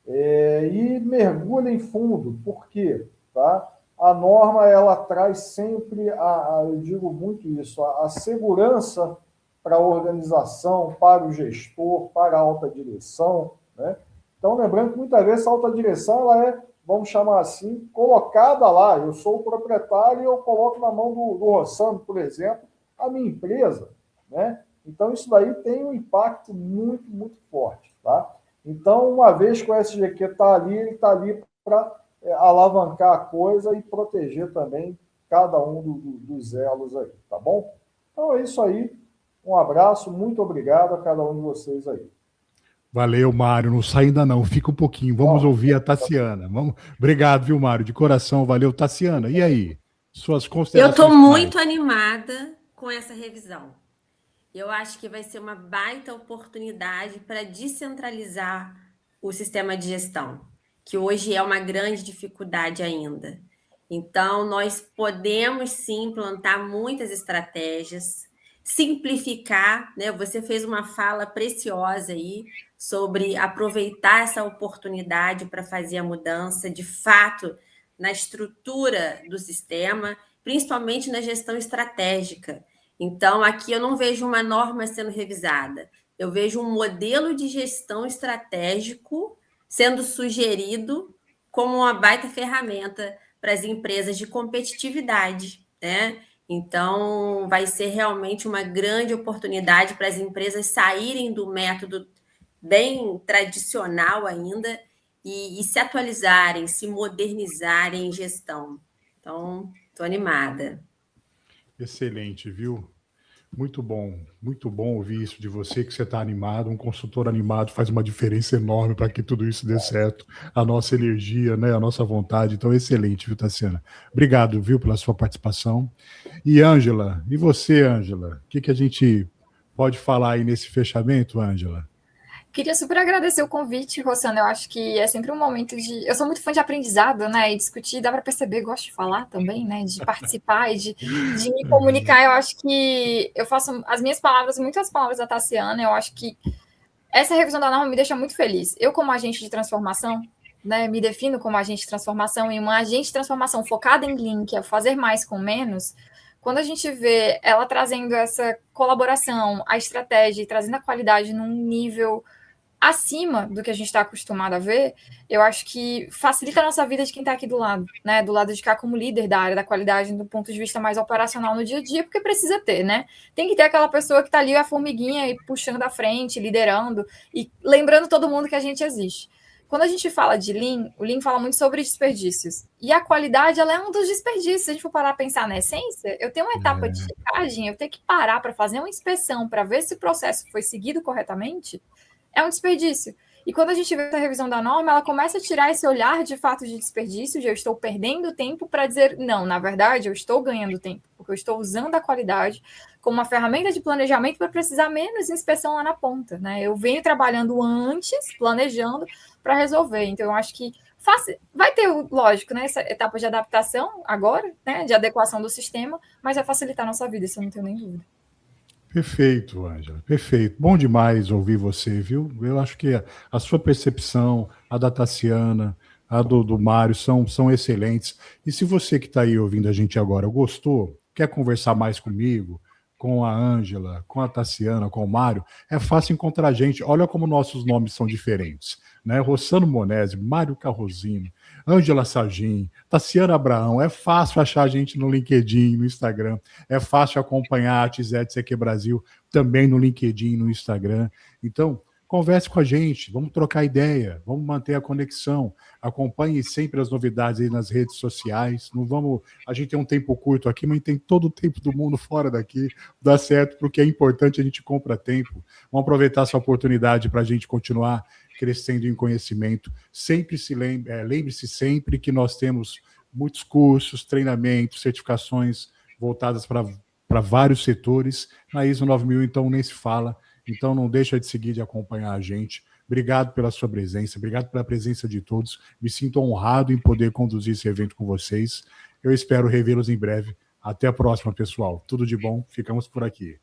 e mergulhem fundo, por quê? Tá? A norma ela traz sempre, eu digo muito isso, a segurança para a organização, para o gestor, para a alta direção, né? Então, lembrando que muitas vezes a alta direção ela é, vamos chamar assim, colocada lá. Eu sou o proprietário e eu coloco na mão do Rossano, por exemplo, a minha empresa, né? Então, isso daí tem um impacto muito, muito forte, tá? Então, uma vez que o SGQ está ali, ele está ali para alavancar a coisa e proteger também cada um dos elos aí, tá bom? Então, é isso aí. Um abraço, muito obrigado a cada um de vocês aí. Valeu, Mário. Não sai ainda não, fica um pouquinho. Vamos ouvir a Tassiana. Obrigado, viu, Mário? De coração, valeu. Tassiana, e aí? Suas considerações Eu estou muito animada com essa revisão. Eu acho que vai ser uma baita oportunidade para descentralizar o sistema de gestão, que hoje é uma grande dificuldade ainda. Então, nós podemos sim implantar muitas estratégias, simplificar, né? Você fez uma fala preciosa aí sobre aproveitar essa oportunidade para fazer a mudança, de fato, na estrutura do sistema, principalmente na gestão estratégica. Então, aqui eu não vejo uma norma sendo revisada, eu vejo um modelo de gestão estratégico sendo sugerido como uma baita ferramenta para as empresas de competitividade, né? Então, vai ser realmente uma grande oportunidade para as empresas saírem do método bem tradicional ainda e se atualizarem, se modernizarem em gestão. Então, estou animada. Excelente, viu? Muito bom ouvir isso de você, que você está animado. Um consultor animado faz uma diferença enorme para que tudo isso dê certo. A nossa energia, né, a nossa vontade. Então, excelente, viu, Tassiana? Obrigado, viu, pela sua participação. E, Ângela, e você, Ângela? O que a gente pode falar aí nesse fechamento, Ângela? Queria super agradecer o convite, Rossana. Eu acho que é sempre um momento de. Eu sou muito fã de aprendizado, né? E discutir, dá para perceber, gosto de falar também, né? De participar e de me comunicar. Eu acho que eu faço as minhas palavras, muitas palavras da Tassiana. Eu acho que essa revisão da norma me deixa muito feliz. Eu, como agente de transformação, né? Me defino como agente de transformação e uma agente de transformação focada em Lean, que é fazer mais com menos. Quando a gente vê ela trazendo essa colaboração, a estratégia e trazendo a qualidade num nível acima do que a gente está acostumado a ver, eu acho que facilita a nossa vida de quem está aqui do lado, né? Do lado de cá como líder da área da qualidade, do ponto de vista mais operacional no dia a dia, porque precisa ter, né? Tem que ter aquela pessoa que está ali, a formiguinha, e puxando à frente, liderando, e lembrando todo mundo que a gente existe. Quando a gente fala de Lean, o Lean fala muito sobre desperdícios. E a qualidade, ela é um dos desperdícios. Se a gente for parar a pensar na essência, eu tenho uma etapa de checagem, eu tenho que parar para fazer uma inspeção, para ver se o processo foi seguido corretamente, é um desperdício. E quando a gente vê essa revisão da norma, ela começa a tirar esse olhar de fato de desperdício, de eu estou perdendo tempo, para dizer, não, na verdade, eu estou ganhando tempo, porque eu estou usando a qualidade como uma ferramenta de planejamento para precisar menos inspeção lá na ponta, né? Eu venho trabalhando antes, planejando, para resolver. Então, eu acho que vai ter, lógico, né, essa etapa de adaptação agora, né, de adequação do sistema, mas vai facilitar a nossa vida, isso eu não tenho nem dúvida. Perfeito, Ângela, perfeito. Bom demais ouvir você, viu? Eu acho que a sua percepção, a da Tassiana, a do Mário são excelentes. E se você que está aí ouvindo a gente agora gostou, quer conversar mais comigo, com a Ângela, com a Tassiana, com o Mário, é fácil encontrar a gente. Olha como nossos nomes são diferentes, né? Rossano Monese, Mário Carrosino, Ângela Sargin, Tassiana Abraão. É fácil achar a gente no LinkedIn, no Instagram. É fácil acompanhar a Tizete CQ Brasil também no LinkedIn, no Instagram. Então, converse com a gente, vamos trocar ideia, vamos manter a conexão. Acompanhe sempre as novidades aí nas redes sociais. Não vamos. A gente tem um tempo curto aqui, mas tem todo o tempo do mundo fora daqui. Dá certo, porque é importante, a gente compra tempo. Vamos aproveitar essa oportunidade para a gente continuar crescendo em conhecimento. Sempre lembre-se sempre que nós temos muitos cursos, treinamentos, certificações voltadas para vários setores. Na ISO 9000, então, nem se fala. Então, não deixa de seguir, de acompanhar a gente. Obrigado pela sua presença, obrigado pela presença de todos. Me sinto honrado em poder conduzir esse evento com vocês. Eu espero revê-los em breve. Até a próxima, pessoal. Tudo de bom. Ficamos por aqui.